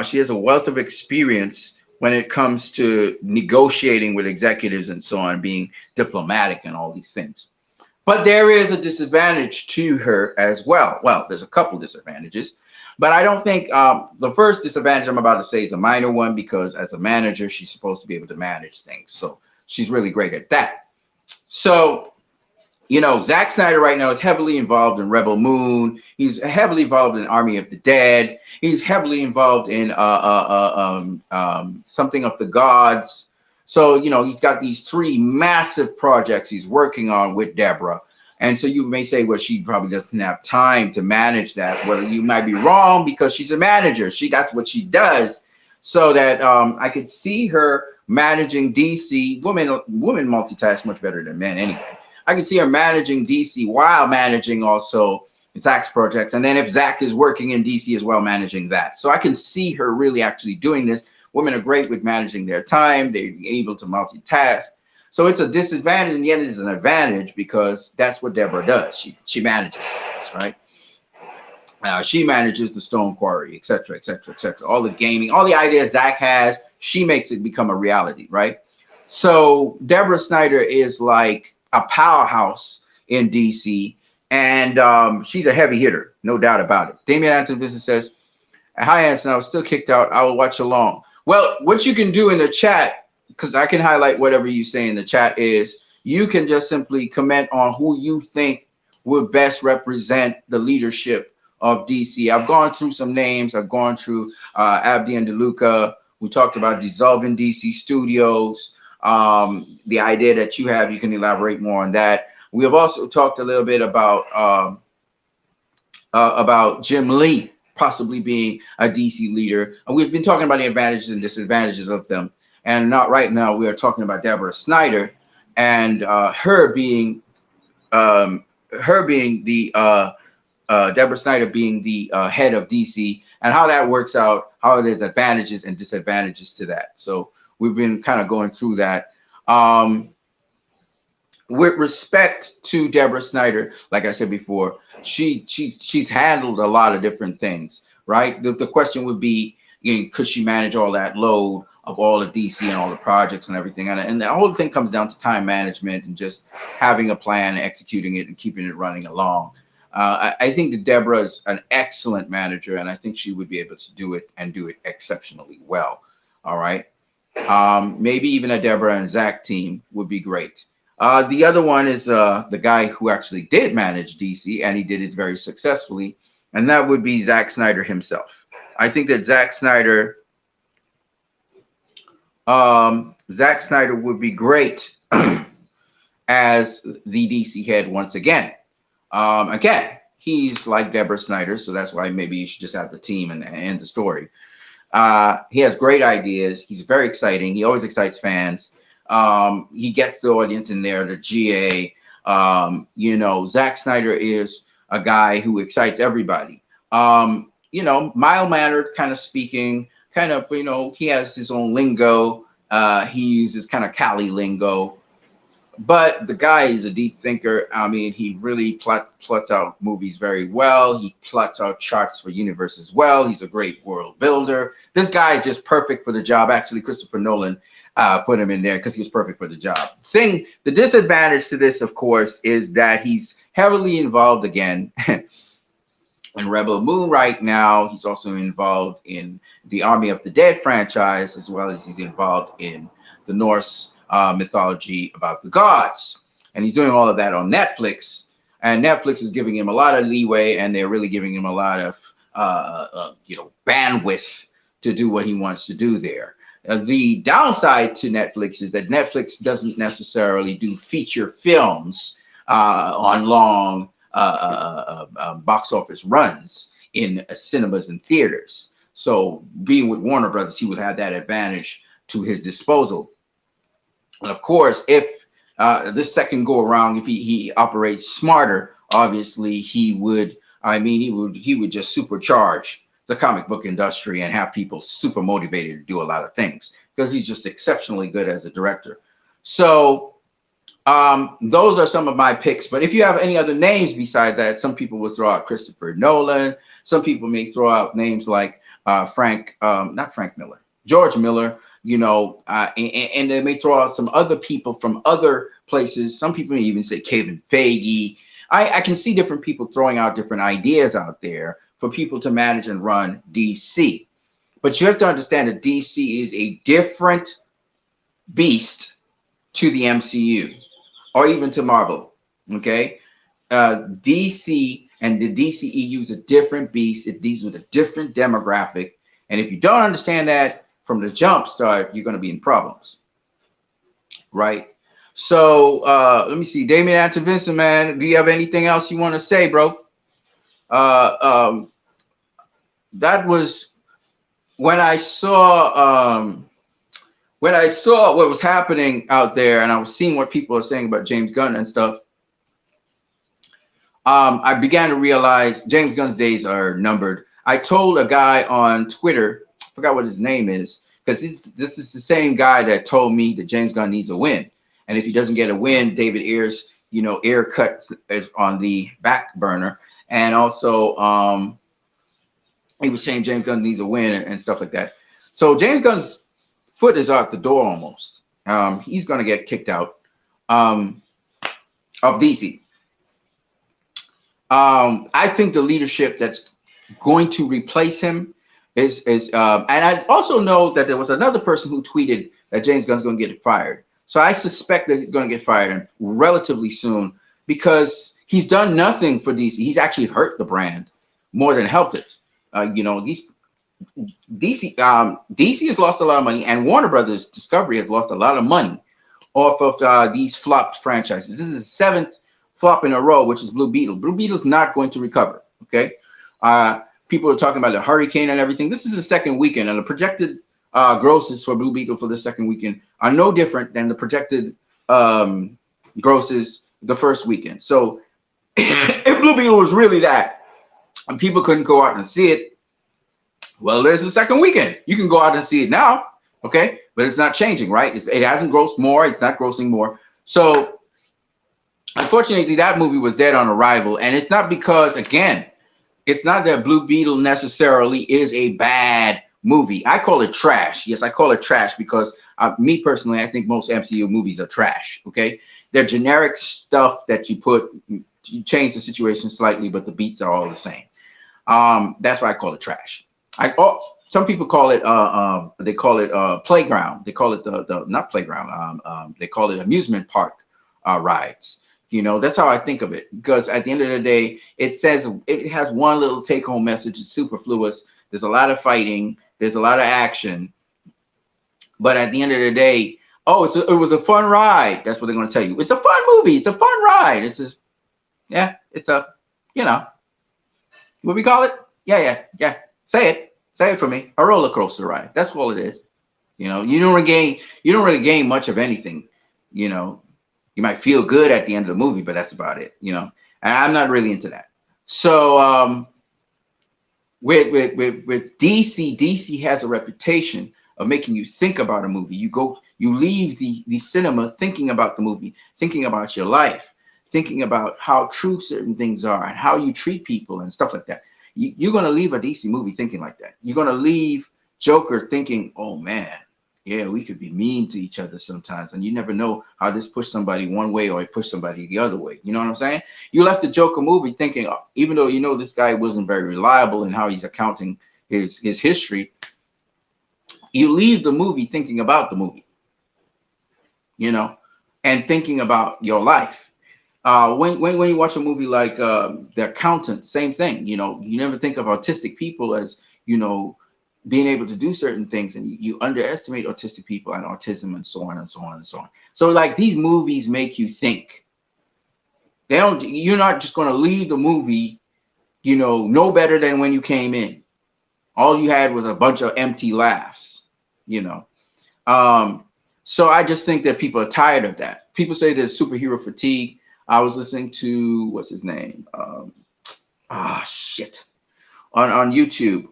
She has a wealth of experience when it comes to negotiating with executives and so on, being diplomatic and all these things. But there is a disadvantage to her as well. Well, there's a couple disadvantages, but I don't think the first disadvantage I'm about to say is a minor one because as a manager, she's supposed to be able to manage things. So she's really great at that. So Zack Snyder right now is heavily involved in Rebel Moon. He's heavily involved in Army of the Dead. He's heavily involved in something of the gods. So he's got these three massive projects he's working on with Deborah. And so you may say, well, she probably doesn't have time to manage that. Well, you might be wrong because she's a manager. That's what she does. So that I could see her managing DC. Women multitask much better than men anyway. I can see her managing DC while managing also Zach's projects. And then if Zach is working in DC as well, managing that. So I can see her really actually doing this. Women are great with managing their time. They're able to multitask. So it's a disadvantage, and yet it is an advantage because that's what Deborah does. She manages things, right? She manages the Stone Quarry, etc., etc., etc. All the gaming, all the ideas Zach has, she makes it become a reality, right? So Deborah Snyder is like a powerhouse in DC, and she's a heavy hitter, no doubt about it. Damian Anthony Business says, "Hi, Anson. I was still kicked out. I will watch along." Well, what you can do in the chat, because I can highlight whatever you say in the chat, is you can just simply comment on who you think would best represent the leadership of DC. I've gone through some names. I've gone through Abdi and DeLuca. We talked about dissolving DC Studios. The idea that you have, you can elaborate more on that. We have also talked a little bit about Jim Lee possibly being a DC leader. And we've been talking about the advantages and disadvantages of them. And not right now, we are talking about Deborah Snyder and her being the Deborah Snyder being the head of DC and how that works out, how there's advantages and disadvantages to that. So we've been kind of going through that. With respect to Deborah Snyder, like I said before, she's handled a lot of different things, right? The question would be, could she manage all that load of all of DC and all the projects and everything? And the whole thing comes down to time management and just having a plan, executing it, and keeping it running along. I think that Deborah is an excellent manager, and I think she would be able to do it and do it exceptionally well. All right. Maybe even a Deborah and Zach team would be great. The other one is the guy who actually did manage DC, and he did it very successfully, and that would be Zack Snyder himself. I think that Zack Snyder would be great as the DC head once again. Again, he's like Deborah Snyder, so that's why maybe you should just have the team and end the story. He has great ideas. He's very exciting. He always excites fans. He gets the audience in there, the GA. Zack Snyder is a guy who excites everybody. Mild-mannered kind of speaking, kind of, he has his own lingo. He uses kind of Cali lingo. But the guy is a deep thinker. I mean, he really plots out movies very well. He plots out charts for universe as well. He's a great world builder. This guy is just perfect for the job. Actually, Christopher Nolan put him in there because he was perfect for the job. The disadvantage to this, of course, is that he's heavily involved again in Rebel Moon right now. He's also involved in the Army of the Dead franchise, as well as he's involved in the Norse mythology about the gods. And he's doing all of that on Netflix. And Netflix is giving him a lot of leeway, and they're really giving him a lot of bandwidth to do what he wants to do there. The downside to Netflix is that Netflix doesn't necessarily do feature films on long box office runs in cinemas and theaters. So being with Warner Brothers, he would have that advantage to his disposal. And of course, if this second go around, if he operates smarter, obviously he would just supercharge the comic book industry and have people super motivated to do a lot of things because he's just exceptionally good as a director. So Those are some of my picks. But if you have any other names besides that, some people will throw out Christopher Nolan. Some people may throw out names like not Frank Miller, George Miller. And they may throw out some other people from other places. Some people may even say Kevin Feige. I can see different people throwing out different ideas out there for people to manage and run DC. But you have to understand that DC is a different beast to the MCU or even to Marvel. Okay, DC and the DCEU is a different beast. It deals with a different demographic, and if you don't understand that from the jump start, you're going to be in problems, right? So let me see, Damien Vincent, man. Do you have anything else you want to say, bro? Uh, um, that was when I saw what was happening out there, and I was seeing what people are saying about James Gunn and stuff. I began to realize James Gunn's days are numbered. I told a guy on Twitter, I forgot what his name is, because this is the same guy that told me that James Gunn needs a win, and if he doesn't get a win, David Ayer's air cut on the back burner, and also he was saying James Gunn needs a win and stuff like that. So James Gunn's foot is out the door almost. He's going to get kicked out of DC. I think the leadership that's going to replace him is and I also know that there was another person who tweeted that James Gunn's going to get fired. So I suspect that he's going to get fired relatively soon because he's done nothing for DC. He's actually hurt the brand more than helped it. DC has lost a lot of money, and Warner Brothers Discovery has lost a lot of money off of these flopped franchises. This is the seventh flop in a row, which is Blue Beetle. Blue Beetle's not going to recover. Okay, people are talking about the hurricane and everything. This is the second weekend, and the projected grosses for Blue Beetle for the second weekend are no different than the projected grosses the first weekend. So if Blue Beetle was really that, and people couldn't go out and see it, well, there's the second weekend. You can go out and see it now, okay? But it's not changing, right? It hasn't grossed more. It's not grossing more. So unfortunately, that movie was dead on arrival. And it's not because, again, it's not that Blue Beetle necessarily is a bad movie. I call it trash. Yes, I call it trash because me personally, I think most MCU movies are trash, okay? They're generic stuff that you change the situation slightly, but the beats are all the same. That's why I call it trash. Some people call it they call it playground. They call it the not playground. They call it amusement park rides. That's how I think of it, because at the end of the day, it says it has one little take-home message. It's superfluous. There's a lot of fighting. There's a lot of action. But at the end of the day, it was a fun ride. That's what they're going to tell you. It's a fun movie. It's a fun ride. It's just, yeah, it's a, what we call it? Yeah. Say it for me. A roller coaster ride. That's all it is. You don't really gain much of anything. You might feel good at the end of the movie, but that's about it. And I'm not really into that. So with DC has a reputation of making you think about a movie. You leave the cinema thinking about the movie, thinking about your life, thinking about how true certain things are and how you treat people and stuff like that. You're going to leave a DC movie thinking like that. You're going to leave Joker thinking, oh man, yeah, we could be mean to each other sometimes, and you never know how this pushed somebody one way or it pushed somebody the other way. You know what I'm saying? You left the Joker movie thinking, even though this guy wasn't very reliable in how he's accounting his history, you leave the movie thinking about the movie, and thinking about your life. When you watch a movie like The Accountant, same thing. You never think of autistic people as being able to do certain things, and you underestimate autistic people and autism and so on and so on and so on. So like these movies make you think. You're not just going to leave the movie, no better than when you came in. All you had was a bunch of empty laughs, So I just think that people are tired of that. People say there's superhero fatigue. I was listening to, what's his name? Shit. On YouTube.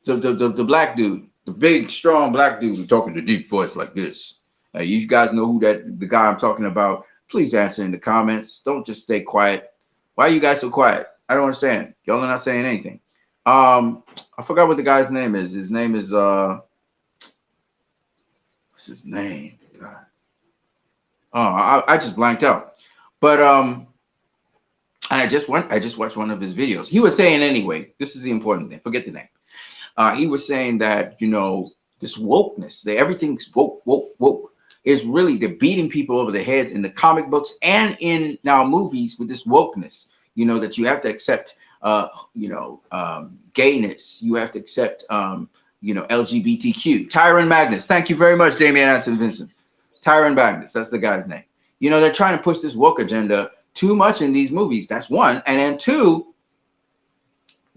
The black dude, the big, strong black dude who's talking to deep voice like this. You guys know who the guy I'm talking about. Please answer in the comments. Don't just stay quiet. Why are you guys so quiet? I don't understand. Y'all are not saying anything. I forgot what the guy's name is. His name is what's his name? God. Oh, I just blanked out. But and I just watched one of his videos. He was saying anyway, this is the important thing. Forget the name. He was saying that, you know, this wokeness, that everything's woke, is really they're beating people over the heads in the comic books and in now movies with this wokeness. You know, that you have to accept, gayness. You have to accept, LGBTQ. Tyron Magnus. Thank you very much, Damian Anson Vincent. Tyron Magnus. That's the guy's name. You know, they're trying to push this woke agenda too much in these movies. That's one. And then two,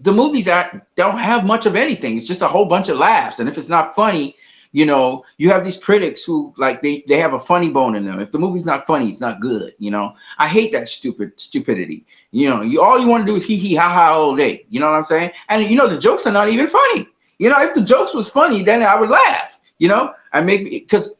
the movies don't have much of anything. It's just a whole bunch of laughs. And if it's not funny, you know, you have these critics who like they have a funny bone in them. If the movie's not funny, it's not good. You know, I hate that stupidity. You know, all you want to do is hee hee ha ha all day. You know what I'm saying? And you know, the jokes are not even funny. You know, if the jokes was funny, then I would laugh. You know, I make because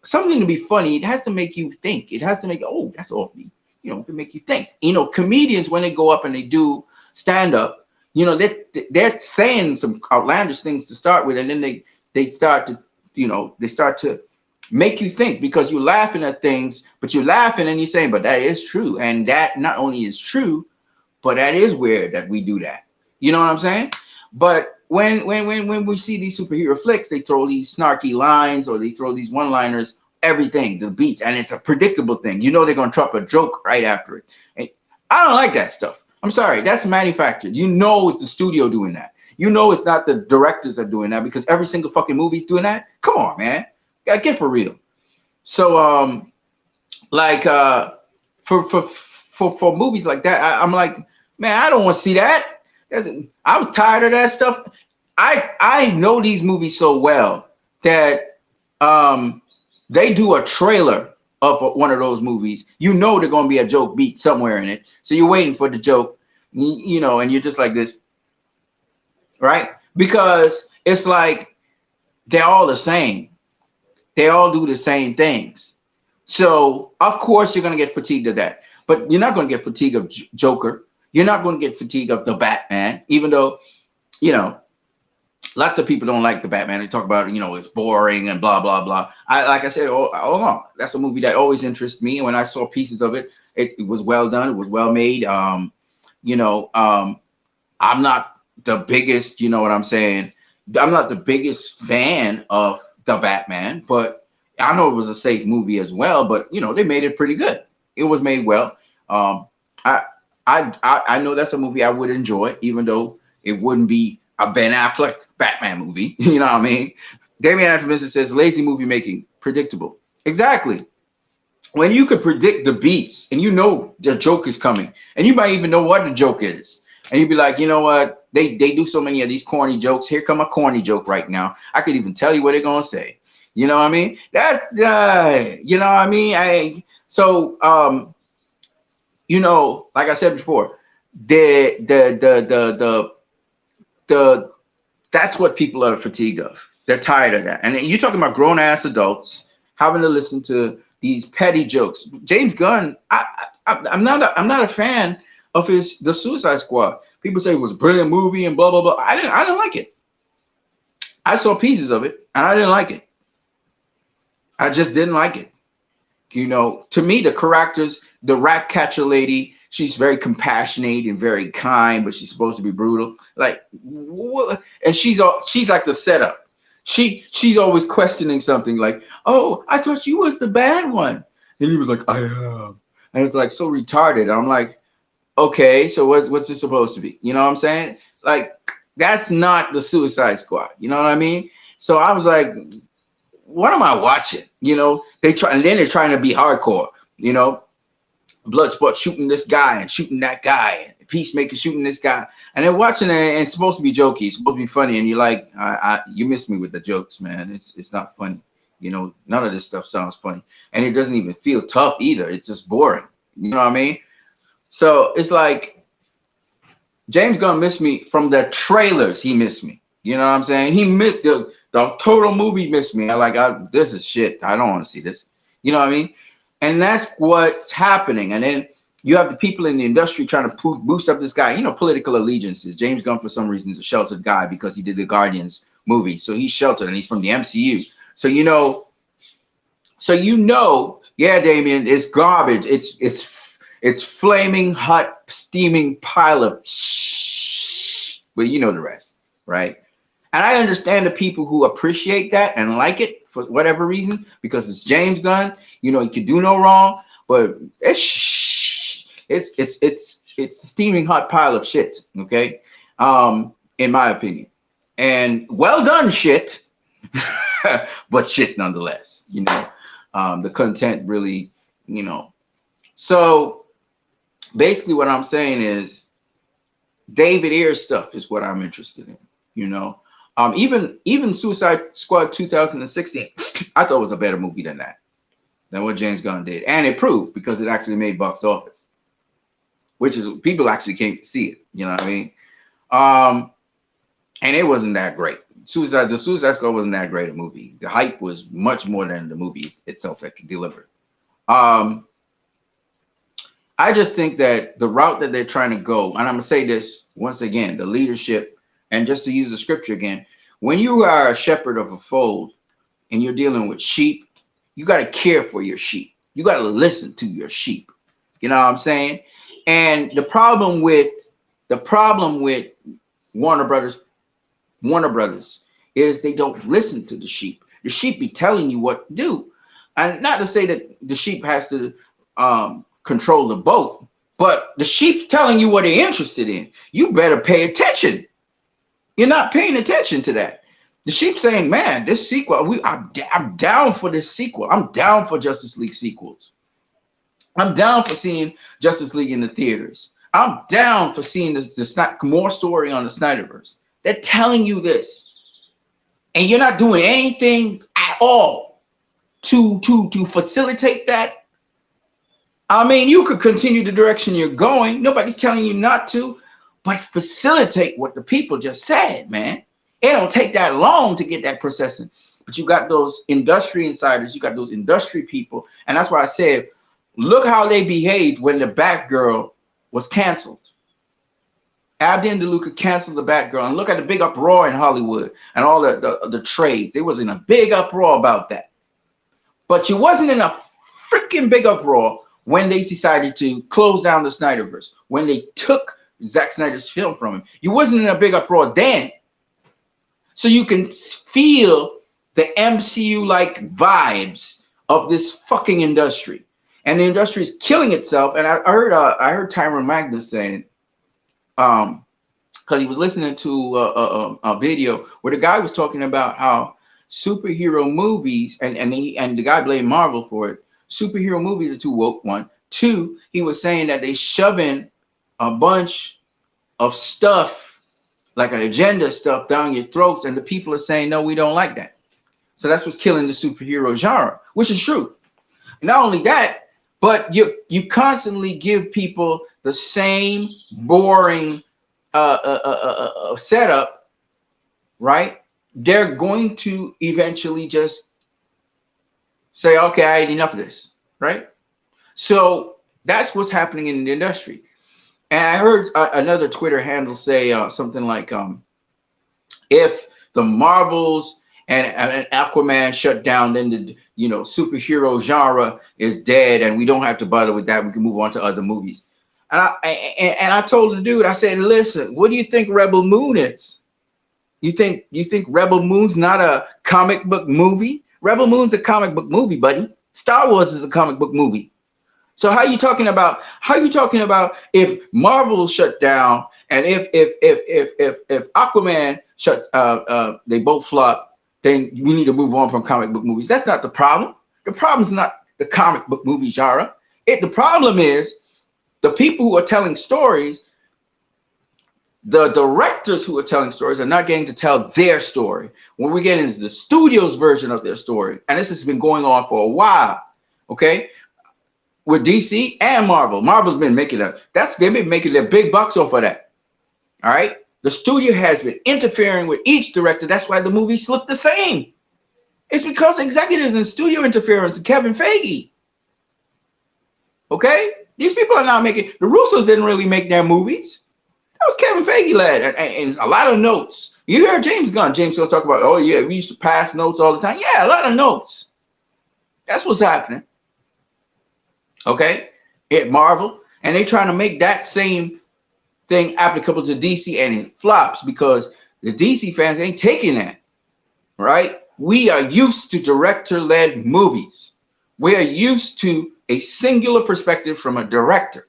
something to be funny, it has to make you think. It has to make that's awfully, you know, to make you think. You know, comedians when they go up and they do stand up. You know, they're saying some outlandish things to start with, and then they start to, you know, they start to make you think because you're laughing at things, but you're laughing and you're saying, but that is true. And that not only is true, but that is weird that we do that. You know what I'm saying? But when we see these superhero flicks, they throw these snarky lines or they throw these one-liners, everything, the beats, and it's a predictable thing. You know they're going to drop a joke right after it. And I don't like that stuff. I'm sorry, that's manufactured. You know it's the studio doing that. You know it's not the directors are doing that because every single fucking movie's doing that. Come on, man. Gotta get for real. So for movies like that, I'm like, man, I don't want to see that. I was tired of that stuff. I know these movies so well that they do a trailer of one of those movies. You know they're gonna be a joke beat somewhere in it, so you're waiting for the joke, you know, and you're just like this, right? Because it's like they're all the same. They all do the same things. So of course you're gonna get fatigued of that, but you're not gonna get fatigued of Joker. You're not gonna get fatigued of the Batman, even though, you know, lots of people don't like the Batman. They talk about, you know, it's boring and blah, blah, blah. Like I said, all along, that's a movie that always interests me. And when I saw pieces of it, it was well done. It was well made. I'm not the biggest, you know what I'm saying? I'm not the biggest fan of the Batman, but I know it was a safe movie as well. But, you know, they made it pretty good. It was made well. I know that's a movie I would enjoy, even though it wouldn't be a Ben Affleck Batman movie. You know what I mean? Damian Anthony says lazy movie making, predictable. Exactly. When you could predict the beats and you know the joke is coming, and you might even know what the joke is, and you'd be like, you know what? They do so many of these corny jokes. Here come a corny joke right now. I could even tell you what they're gonna say. You know what I mean? That's you know what I mean? You know, like I said before, that's what people are fatigued of. They're tired of that. And you're talking about grown ass adults having to listen to these petty jokes. James Gunn, I'm not a fan of the Suicide Squad. People say it was a brilliant movie and blah blah blah. I didn't like it. I saw pieces of it and I didn't like it. I just didn't like it. You know, to me, the characters, the rat catcher lady, she's very compassionate and very kind, but she's supposed to be brutal. Like, what? And she's like the setup. She's always questioning something like, "Oh, I thought you was the bad one," and he was like, "I am," and it's like so retarded. I'm like, okay, so what's this supposed to be? You know what I'm saying? Like, that's not the Suicide Squad. You know what I mean? So I was like, what am I watching? You know, they're trying to be hardcore, you know, Bloodsport shooting this guy and shooting that guy, and Peacemaker shooting this guy, and they're watching it and it's supposed to be jokey, it's supposed to be funny, and you're like, you miss me with the jokes, man. It's not funny. You know, none of this stuff sounds funny, and it doesn't even feel tough either. It's just boring. You know what I mean? So it's like James Gunn missed me from the trailers. He missed me. You know what I'm saying? He missed the The total movie missed me. This is shit. I don't want to see this. You know what I mean? And that's what's happening. And then you have the people in the industry trying to boost up this guy. You know, political allegiances. James Gunn, for some reason, is a sheltered guy because he did the Guardians movie. So he's sheltered and he's from the MCU. So you know, yeah, Damien, it's garbage. It's flaming hot, steaming pile of shh. But you know the rest, right? And I understand the people who appreciate that and like it for whatever reason, because it's James Gunn. You know, he could do no wrong, but it's a steaming hot pile of shit. Okay, in my opinion, and well done shit, but shit nonetheless. You know, the content really, you know. So basically, what I'm saying is David Ayer stuff is what I'm interested in. You know. Even Suicide Squad 2016, I thought was a better movie than what James Gunn did, and it proved because it actually made box office, which is people actually came to see it. You know what I mean? And it wasn't that great. The Suicide Squad wasn't that great a movie. The hype was much more than the movie itself that could deliver. I just think that the route that they're trying to go, and I'm gonna say this once again, the leadership. And just to use the scripture again, when you are a shepherd of a fold and you're dealing with sheep, you got to care for your sheep. You got to listen to your sheep. You know what I'm saying? And the problem with Warner Brothers is they don't listen to the sheep. The sheep be telling you what to do. And not to say that the sheep has to control the boat, but the sheep's telling you what they're interested in. You better pay attention. You're not paying attention to that. The sheep saying, man, this sequel, I'm down for this sequel. I'm down for Justice League sequels. I'm down for seeing Justice League in the theaters. I'm down for seeing more story on the Snyderverse. They're telling you this. And you're not doing anything at all to facilitate that. I mean, you could continue the direction you're going. Nobody's telling you not to. But facilitate what the people just said, man. It don't take that long to get that processing. But you got those industry insiders, you got those industry people. And that's why I said, look how they behaved when the Batgirl was canceled. Abdi and DeLuca canceled the Batgirl. And look at the big uproar in Hollywood and all the trades. They was in a big uproar about that. But you wasn't in a freaking big uproar when they decided to close down the Snyderverse. When they took Zack Snyder's film from him. You wasn't in a big uproar then. So you can feel the MCU-like vibes of this fucking industry. And the industry is killing itself. And I heard Tyron Magnus saying, because he was listening to a video where the guy was talking about how superhero movies, and the guy blamed Marvel for it. Superhero movies are too woke, one. Two, he was saying that they shove in a bunch of stuff, like an agenda stuff, down your throats, and the people are saying, no, we don't like that. So that's what's killing the superhero genre, which is true. And not only that, but you constantly give people the same boring setup, right? They're going to eventually just say, okay, I had enough of this, right? So that's what's happening in the industry. And I heard another Twitter handle say something like, if the Marvels and Aquaman shut down, then the superhero genre is dead, and we don't have to bother with that. We can move on to other movies. And I told the dude, I said, listen, what do you think Rebel Moon is? You think Rebel Moon's not a comic book movie? Rebel Moon's a comic book movie, buddy. Star Wars is a comic book movie. So how are you talking about if Marvel shut down and if Aquaman shuts they both flop, then we need to move on from comic book movies? That's not the problem. The problem is not the comic book movie genre. The problem is the people who are telling stories, the directors who are telling stories are not getting to tell their story. When we get into the studio's version of their story, and this has been going on for a while, okay? With DC and Marvel. Marvel's been making they've been making their big bucks off of that. All right. The studio has been interfering with each director. That's why the movies look the same. It's because executives and studio interference and Kevin Feige. Okay? These people are not making, the Russos didn't really make their movies. That was Kevin Feige led, and a lot of notes. You hear James Gunn talk about, oh yeah, we used to pass notes all the time. Yeah, a lot of notes. That's what's happening. Okay? At Marvel, and they're trying to make that same thing applicable to DC, and it flops because the DC fans ain't taking that. Right? We are used to director-led movies. We are used to a singular perspective from a director.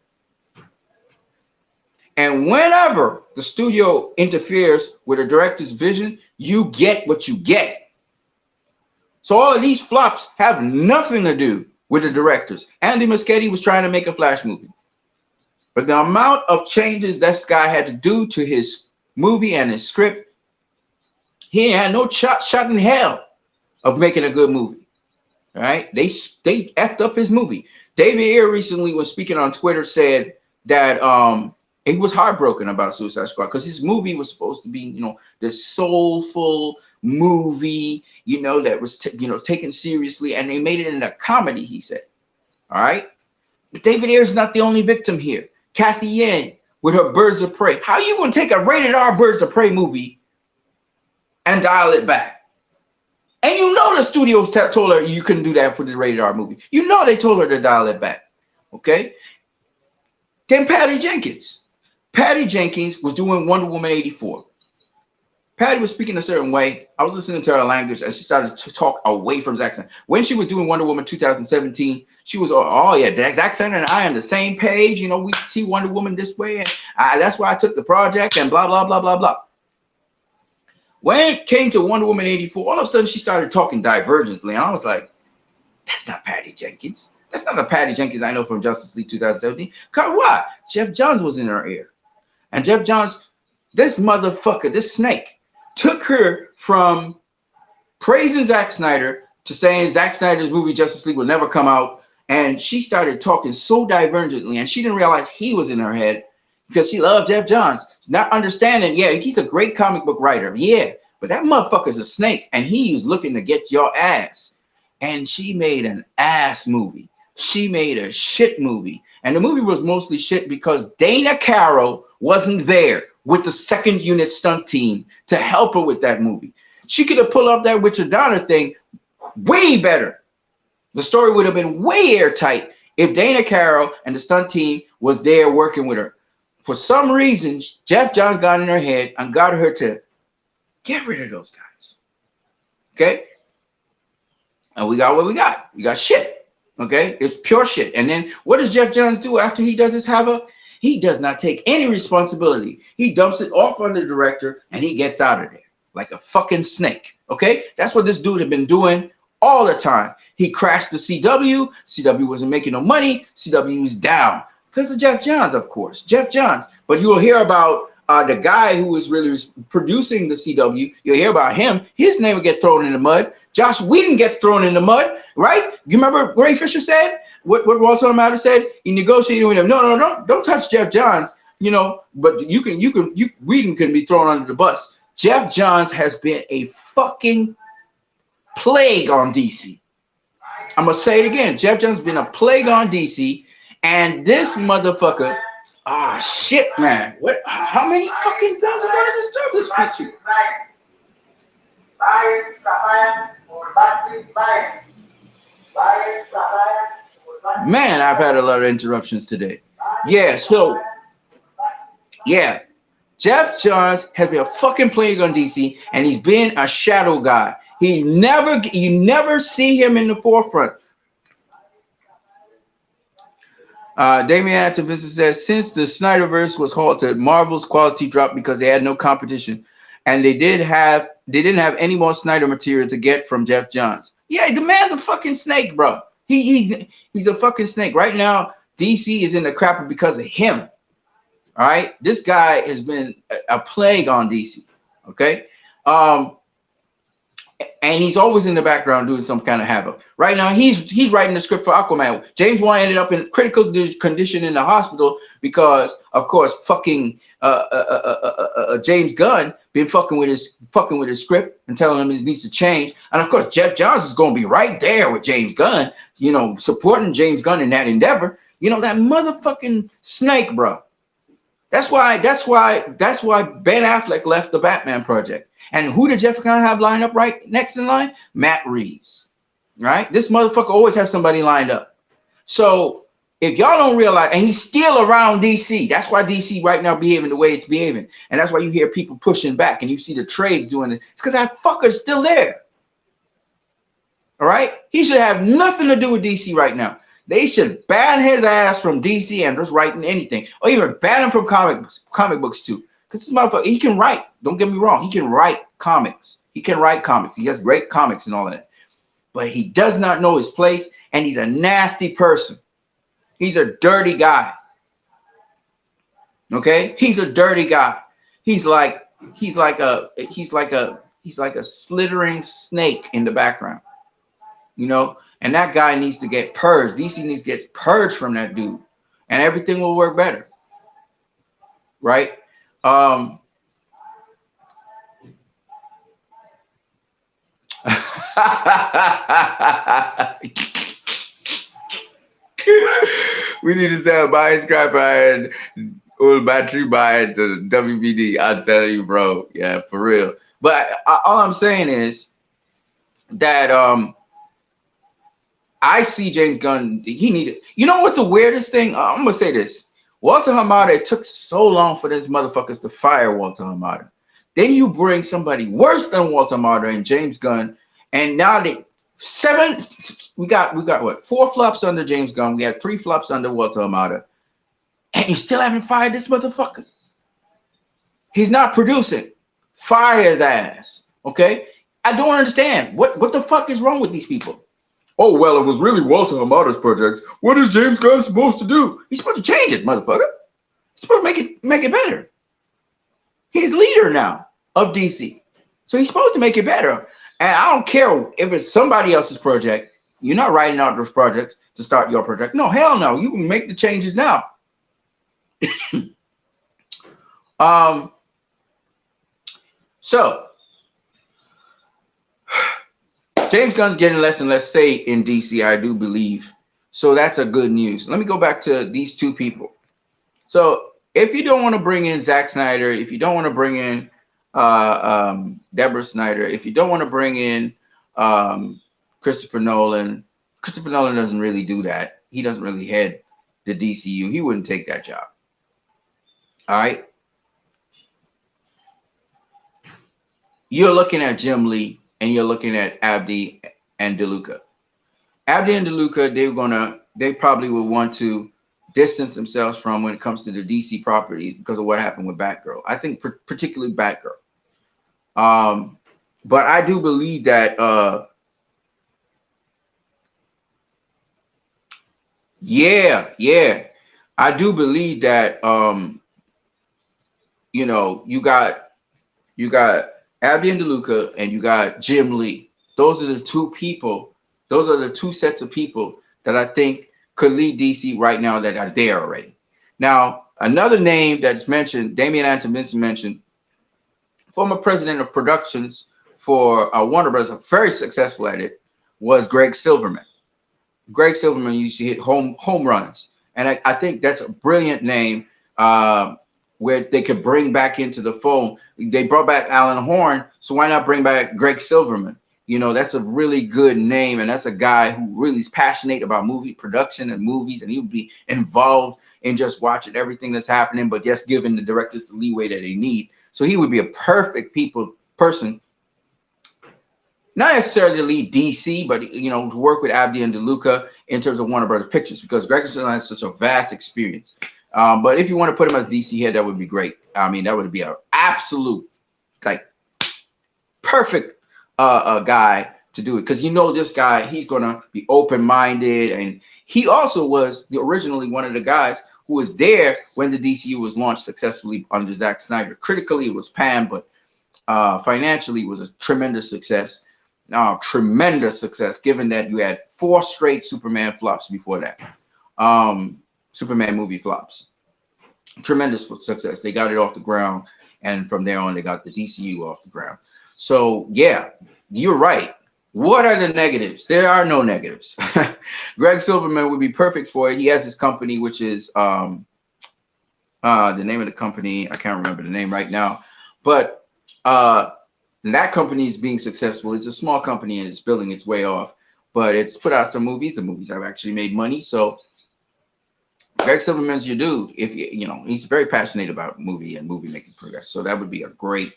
And whenever the studio interferes with a director's vision, you get what you get. So all of these flops have nothing to do with the directors. Andy Muschietti was trying to make a Flash movie. But the amount of changes this guy had to do to his movie and his script, he had no shot in hell of making a good movie. All right? They effed up his movie. David Ayer recently was speaking on Twitter, said that he was heartbroken about Suicide Squad because his movie was supposed to be, you know, this soulful movie, you know, that was, taken seriously, and they made it into a comedy, he said. All right? But David Ayer is not the only victim here. Kathy Yen with her Birds of Prey. How are you going to take a rated R Birds of Prey movie and dial it back? And you know the studio told her you couldn't do that for the rated R movie. You know they told her to dial it back. Okay? Then Patty Jenkins. Patty Jenkins was doing Wonder Woman 84. Patty was speaking a certain way. I was listening to her language as she started to talk away from Zack Snyder. When she was doing Wonder Woman 2017, she was, oh yeah, Zack Snyder and I on the same page. You know, we see Wonder Woman this way, and that's why I took the project and blah, blah, blah, blah, blah. When it came to Wonder Woman 84, all of a sudden she started talking divergently. And I was like, that's not Patty Jenkins. That's not the Patty Jenkins I know from Justice League 2017. Because what? Jeff Johns was in her ear. And Jeff Johns, this motherfucker, this snake, took her from praising Zack Snyder to saying Zack Snyder's movie Justice League will never come out. And she started talking so divergently, and she didn't realize he was in her head because she loved Jeff Johns. Not understanding, yeah, he's a great comic book writer. Yeah, but that motherfucker's a snake, and he's looking to get your ass. And she made an ass movie. She made a shit movie. And the movie was mostly shit because Dana Carroll wasn't there with the second unit stunt team to help her with that movie. She could have pulled up that Richard Donner thing way better. The story would have been way airtight if Dana Carroll and the stunt team was there working with her. For some reason, Jeff Johns got in her head and got her to get rid of those guys. Okay? And we got what we got. We got shit. Okay? It's pure shit. And then what does Jeff Johns do after he does his havoc? He does not take any responsibility. He dumps it off on the director and he gets out of there like a fucking snake. Okay? That's what this dude had been doing all the time. He crashed the CW. CW wasn't making no money. CW was down because of Jeff Johns, of course. Jeff Johns. But you'll hear about the guy who was really producing the CW. You'll hear about him. His name will get thrown in the mud. Josh Whedon gets thrown in the mud, right? You remember Ray Fisher said? What Walter Amado said? He negotiated with him. No, don't touch Jeff Johns. You know, but Whedon can be thrown under the bus. Jeff Johns has been a fucking plague on DC. I'm gonna say it again. Jeff Johns has been a plague on DC, and this motherfucker. Ah, shit, man. What? How many fucking guns are gonna disturb this picture? Man, I've had a lot of interruptions today. Yeah, so yeah, Jeff Johns has been a fucking plague on DC, and he's been a shadow guy. You never see him in the forefront. Damian Vincent says, since the Snyderverse was halted, Marvel's quality dropped because they had no competition, and they didn't have any more Snyder material to get from Jeff Johns. Yeah, the man's a fucking snake, bro. He's a fucking snake. Right now, DC is in the crapper because of him. All right, this guy has been a plague on DC. Okay, and he's always in the background doing some kind of havoc. Right now, he's writing the script for Aquaman. James Wan ended up in critical condition in the hospital because, of course, fucking James Gunn been fucking with his script and telling him it needs to change. And of course, Jeff Johns is going to be right there with James Gunn, you know, supporting James Gunn in that endeavor. You know, that motherfucking snake, bro. That's why Ben Affleck left the Batman project. And who did Jeff Gunn have lined up right next in line? Matt Reeves, right? This motherfucker always has somebody lined up. So if y'all don't realize, and he's still around DC, that's why DC right now behaving the way it's behaving. And that's why you hear people pushing back and you see the trades doing it. It's because that fucker's still there. All right? He should have nothing to do with DC right now. They should ban his ass from DC and just writing anything. Or even ban him from comic books too. Because this motherfucker, he can write. Don't get me wrong. He can write comics. He can write comics. He has great comics and all of that. But he does not know his place, and he's a nasty person. He's a dirty guy. Okay? He's a dirty guy. He's like a slithering snake in the background. You know, and that guy needs to get purged. DC needs to get purged from that dude, and everything will work better. Right? We need to sell buy scrapper and old battery buy it to WBD. I'll tell you, bro. Yeah, for real. But all I'm saying is that I see James Gunn. He needed. You know what's the weirdest thing? I'm gonna say this. Walter Hamada. It took so long for these motherfuckers to fire Walter Hamada. Then you bring somebody worse than Walter Hamada and James Gunn, and now we got what, 4 flops under James Gunn. We had 3 flops under Walter Hamada, and you still haven't fired this motherfucker. He's not producing. Fire his ass. Okay? I don't understand. What the fuck is wrong with these people? Oh, well, it was really Walter Hamada's projects. What is James Gunn supposed to do? He's supposed to change it, motherfucker. He's supposed to make it better. He's leader now of DC. So he's supposed to make it better. And I don't care if it's somebody else's project. You're not writing out those projects to start your project. No, hell no. You can make the changes now. So James Gunn's getting less and less say in DC, I do believe. So that's a good news. Let me go back to these 2 people. So if you don't want to bring in Zack Snyder, if you don't want to bring in Deborah Snyder, if you don't want to bring in Christopher Nolan doesn't really do that. He doesn't really head the DCU. He wouldn't take that job. All right. You're looking at Jim Lee and you're looking at Abdi and DeLuca. Abdi and DeLuca, they probably would want to distance themselves from when it comes to the DC properties because of what happened with Batgirl. I think particularly Batgirl. But I do believe that I do believe that you know, you got Abdi and DeLuca and you got Jim Lee. Those are the 2 people. Those are the 2 sets of people that I think could lead DC right now that are there already. Now, another name that's mentioned, Damian Antominson mentioned, former president of productions for Warner Bros., very successful at it, was Greg Silverman. Greg Silverman used to hit home runs. And I think that's a brilliant name where they could bring back into the fold. They brought back Alan Horn, so why not bring back Greg Silverman? You know, that's a really good name, and that's a guy who really is passionate about movie production and movies, and he would be involved in just watching everything that's happening, but just giving the directors the leeway that they need. So he would be a perfect person, not necessarily to lead DC, but, you know, to work with Abdi and DeLuca in terms of Warner Brothers Pictures, because Greg Silverman has such a vast experience. But if you want to put him as DC head, that would be great. I mean, that would be an absolute, like, perfect a guy to do it, because you know this guy, he's gonna be open-minded, and he also was originally one of the guys who was there when the DCU was launched successfully under Zack Snyder. Critically, it was panned, but financially, it was a tremendous success. tremendous success, given that you had 4 straight Superman flops before that. Superman movie flops. Tremendous success. They got it off the ground, and from there on, they got the DCU off the ground. So yeah, you're right. What are the negatives? There are no negatives. Greg Silverman would be perfect for it. He has his company, which is the name of the company. I can't remember the name right now, but that company is being successful. It's a small company and it's building its way off, but it's put out some movies. The movies have actually made money. So Greg Silverman's your dude. If he's very passionate about movie and movie making progress. So that would be a great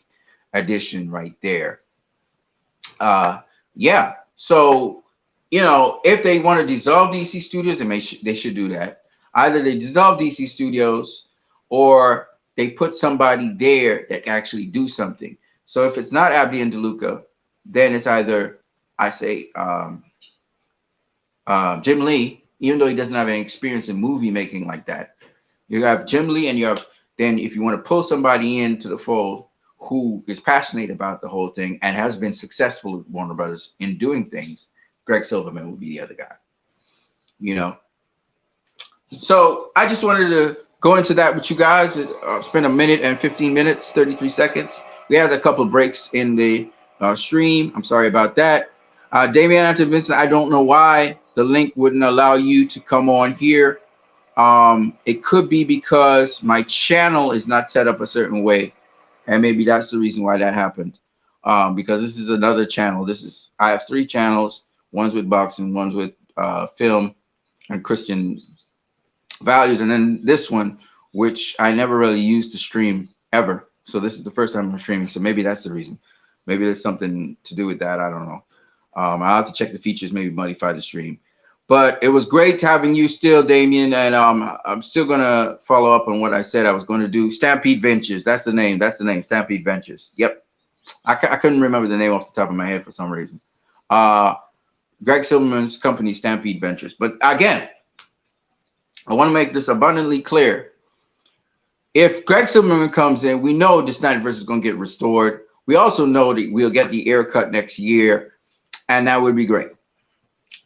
addition right there. Yeah. So, if they want to dissolve DC Studios, they should do that. Either they dissolve DC Studios or they put somebody there that can actually do something. So if it's not Abdi and DeLuca, then it's either, I say, Jim Lee, even though he doesn't have any experience in movie making like that. You have Jim Lee, and then if you want to pull somebody into the fold who is passionate about the whole thing and has been successful with Warner Brothers in doing things, Greg Silverman would be the other guy. So I just wanted to go into that with you guys. Spend a minute and 15 minutes, 33 seconds. We had a couple of breaks in the stream. I'm sorry about that. Damian Anthony Vincent, I don't know why the link wouldn't allow you to come on here. It could be because my channel is not set up a certain way. And maybe that's the reason why that happened. Because this is another channel. I have 3 channels. One's with boxing, one's with film and Christian values, and then this one, which I never really used to stream ever. So this is the first time I'm streaming. So maybe that's the reason. Maybe there's something to do with that. I don't know. I'll have to check the features, maybe modify the stream. But it was great having you still, Damien. And I'm still going to follow up on what I said I was going to do. Stampede Ventures. That's the name. Stampede Ventures. Yep. I couldn't remember the name off the top of my head for some reason. Greg Silverman's company, Stampede Ventures. But again, I want to make this abundantly clear. If Greg Silverman comes in, we know the Snyderverse is going to get restored. We also know that we'll get the air cut next year, and that would be great.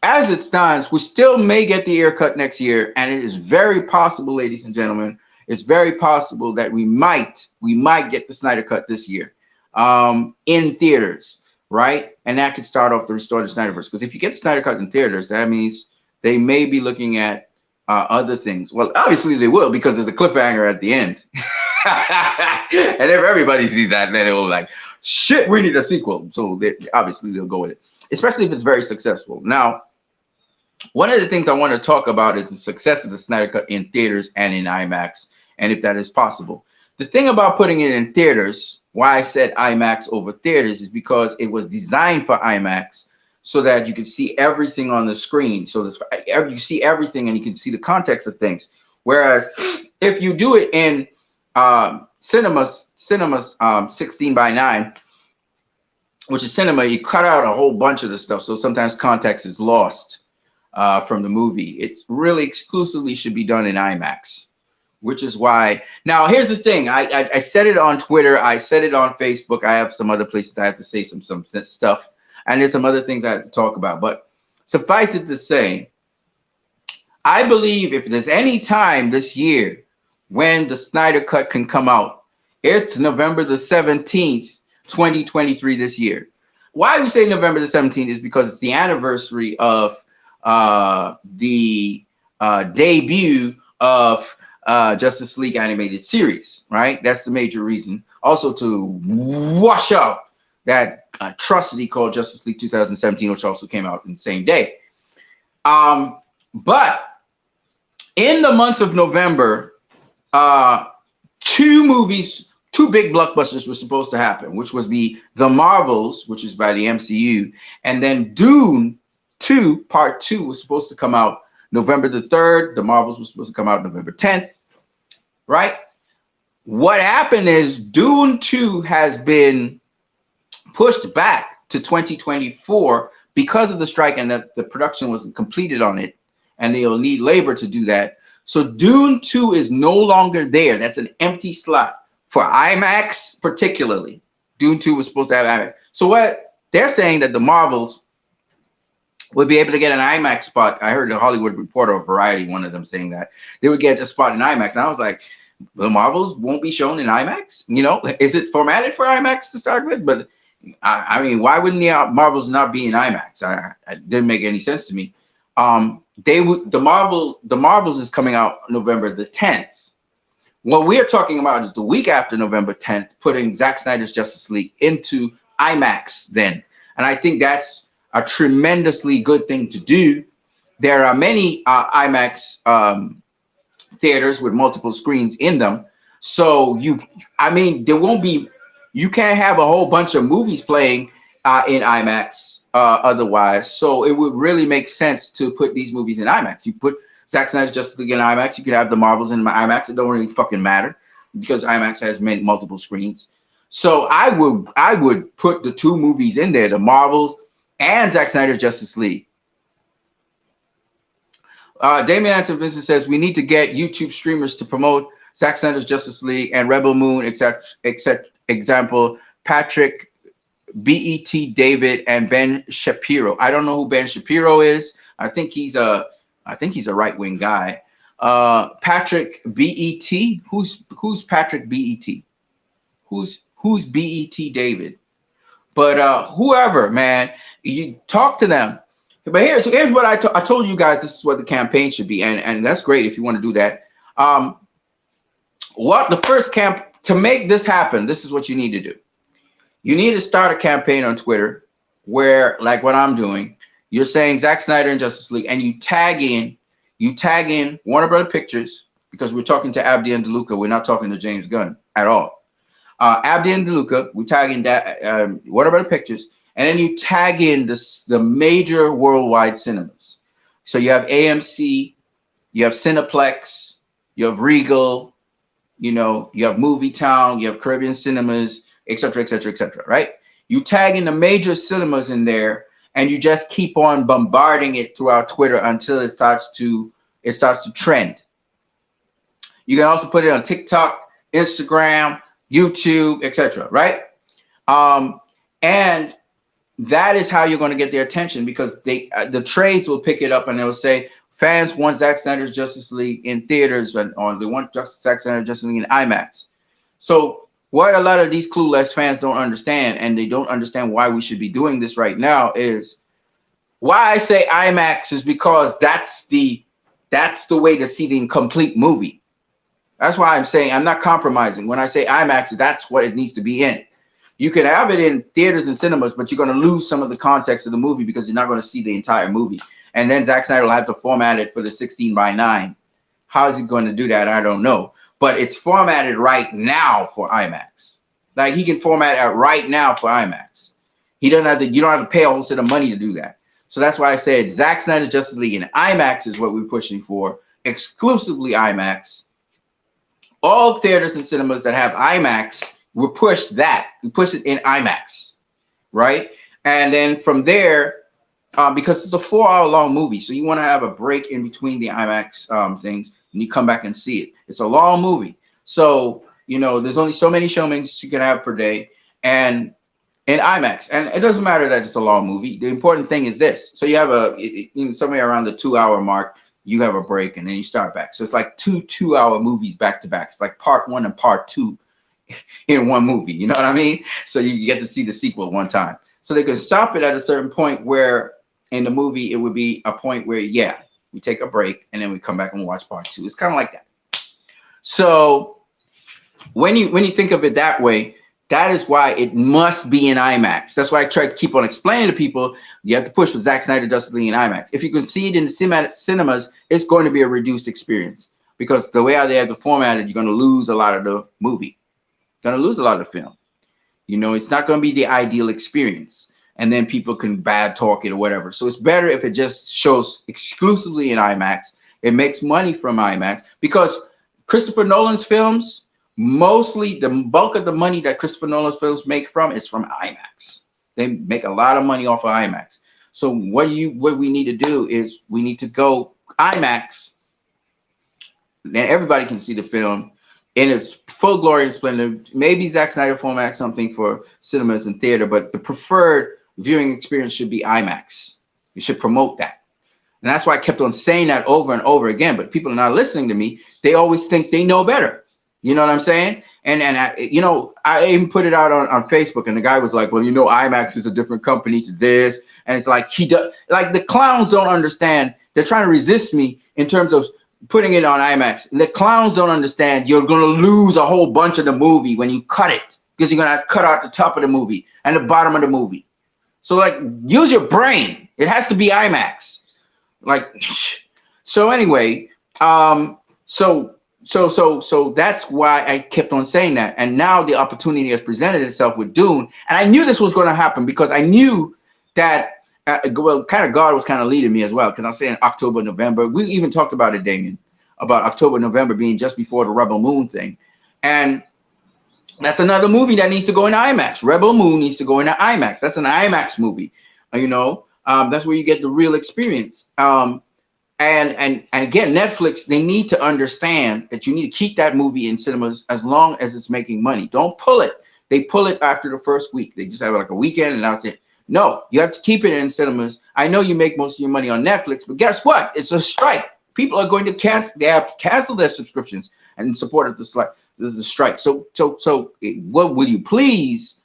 As it stands, we still may get the air cut next year, and it is very possible, ladies and gentlemen, it's very possible that we might get the Snyder cut this year in theaters, right? And that could start off the restore the Snyderverse. Because if you get the Snyder cut in theaters, that means they may be looking at other things. Well, obviously they will, because there's a cliffhanger at the end. And if everybody sees that, then it will like, shit, we need a sequel. So obviously they'll go with it, especially if it's very successful. Now, one of the things I want to talk about is the success of the Snyder Cut in theaters and in IMAX, and if that is possible. The thing about putting it in theaters, why I said IMAX over theaters, is because it was designed for IMAX, so that you can see everything on the screen. So you see everything and you can see the context of things. Whereas if you do it in cinemas 16:9, which is cinema, you cut out a whole bunch of the stuff. So sometimes context is lost from the movie. It's really exclusively should be done in IMAX, which is why. Now, here's the thing. I said it on Twitter. I said it on Facebook. I have some other places I have to say some stuff. And there's some other things I have to talk about. But suffice it to say, I believe if there's any time this year when the Snyder Cut can come out, it's November the 17th, 2023 this year. Why we say November the 17th is because it's the anniversary of the debut of Justice League animated series, right? That's the major reason. Also to wash out that atrocity called Justice League 2017, which also came out in the same day. But in the month of November, 2 big blockbusters were supposed to happen, which was The Marvels, which is by the MCU, and then Dune 2, Part 2 was supposed to come out November the 3rd. The Marvels was supposed to come out November 10th, right? What happened is Dune 2 has been pushed back to 2024 because of the strike, and that the production wasn't completed on it, and they'll need labor to do that. So Dune 2 is no longer there. That's an empty slot for IMAX, particularly. Dune 2 was supposed to have IMAX. So what they're saying that the Marvels would be able to get an IMAX spot. I heard the Hollywood Reporter or Variety, one of them, saying that they would get a spot in IMAX. And I was like, the Marvels won't be shown in IMAX? You know, is it formatted for IMAX to start with? But I mean, why wouldn't the Marvels not be in IMAX? It didn't make any sense to me. They would, the Marvels is coming out November the 10th. What we're talking about is the week after November 10th, putting Zack Snyder's Justice League into IMAX then. And I think that's a tremendously good thing to do. There are many IMAX theaters with multiple screens in them. So I mean, there won't be, you can't have a whole bunch of movies playing in IMAX otherwise. So it would really make sense to put these movies in IMAX. You put Zack Snyder's Justice League in IMAX. You could have the Marvels in IMAX. It don't really fucking matter because IMAX has multiple screens. So I would put the two movies in there, the Marvels and Zack Snyder's Justice League. Damian Anton Vincent says we need to get YouTube streamers to promote Zack Snyder's Justice League and Rebel Moon, example Patrick, BET David, and Ben Shapiro. I don't know who Ben Shapiro is. I think he's a right-wing guy. Patrick BET. Who's Patrick BET? Who's BET David? But whoever, man, you talk to them. But here's what I told you guys. This is what the campaign should be, and that's great if you want to do that. What the first camp to make this happen? This is what you need to do. You need to start a campaign on Twitter where, like what I'm doing, you're saying Zack Snyder and Justice League, and you tag in Warner Brother Pictures, because we're talking to Abdi and DeLuca. We're not talking to James Gunn at all. Abdi and DeLuca, we tag in that Warner Brother Pictures, and then you tag in the major worldwide cinemas. So you have AMC, you have Cineplex, you have Regal, you have Movie Town, you have Caribbean Cinemas, etc., etc., etc. Right? You tag in the major cinemas in there, and you just keep on bombarding it throughout Twitter until it starts to trend. You can also put it on TikTok, Instagram, YouTube, etc. Right? And that is how you're going to get their attention, because the trades will pick it up and they'll say fans want Zack Snyder's Justice League in theaters, or they want Zack Snyder's Justice League in IMAX. So what a lot of these clueless fans don't understand, and they don't understand why we should be doing this right now, is why I say IMAX is because that's the way to see the incomplete movie. That's why I'm saying I'm not compromising. When I say IMAX, that's what it needs to be in. You can have it in theaters and cinemas, but you're going to lose some of the context of the movie because you're not going to see the entire movie. And then Zack Snyder will have to format it for the 16:9. How is he going to do that? I don't know. But it's formatted right now for IMAX. Like, he can format it right now for IMAX. He doesn't have to. You don't have to pay a whole set of money to do that. So that's why I said Zack Snyder's Justice League in IMAX is what we're pushing for, exclusively IMAX. All theaters and cinemas that have IMAX, we push that. We push it in IMAX, right? And then from there, because it's a 4-hour long movie, so you want to have a break in between the IMAX things, and you come back and see it. It's a long movie, so there's only so many showings you can have per day, and in IMAX, and it doesn't matter that it's a long movie. The important thing is this: so you have somewhere around the 2-hour mark, you have a break, and then you start back. So it's like two 2-hour movies back to back. It's like part 1 and part 2 in one movie. You know what I mean? So you get to see the sequel one time. So they could stop it at a certain point where in the movie it would be a point where, yeah, we take a break and then we come back and watch part 2. It's kind of like that. So when you think of it that way, that is why it must be in IMAX. That's why I try to keep on explaining to people, you have to push for Zack Snyder Justice League in IMAX. If you can see it in the cinemas, it's going to be a reduced experience, because the way they have to format it, you're going to lose a lot of the movie. You're going to lose a lot of the film. It's not going to be the ideal experience. And then people can bad talk it or whatever. So it's better if it just shows exclusively in IMAX. It makes money from IMAX, because Christopher Nolan's films, mostly the bulk of the money that Christopher Nolan's films make from is from IMAX. They make a lot of money off of IMAX. So what we need to do is we need to go IMAX. Then everybody can see the film in its full glory and splendor. Maybe Zack Snyder formats something for cinemas and theater, but the preferred viewing experience should be IMAX. You should promote that. And that's why I kept on saying that over and over again. But people are not listening to me. They always think they know better. You know what I'm saying? And I even put it out on Facebook, and the guy was like, well, IMAX is a different company to this. And it's like the clowns don't understand. They're trying to resist me in terms of putting it on IMAX. And the clowns don't understand you're going to lose a whole bunch of the movie when you cut it, because you're going to have to cut out the top of the movie and the bottom of the movie. So use your brain. It has to be IMAX. So anyway, so that's why I kept on saying that. And now the opportunity has presented itself with Dune. And I knew this was going to happen because I knew that, kind of God was kind of leading me as well. Because I'm saying October, November. We even talked about it, Damien, about October, November being just before the Rebel Moon thing. And that's another movie that needs to go into IMAX. Rebel Moon needs to go into IMAX. That's an IMAX movie, That's where you get the real experience. And again, Netflix, they need to understand that you need to keep that movie in cinemas as long as it's making money. Don't pull it. They pull it after the first week. They just have a weekend and that's it. No, you have to keep it in cinemas. I know you make most of your money on Netflix, but guess what? It's a strike. People are going to cancel. They have to cancel their subscriptions and support the strike. So what will you please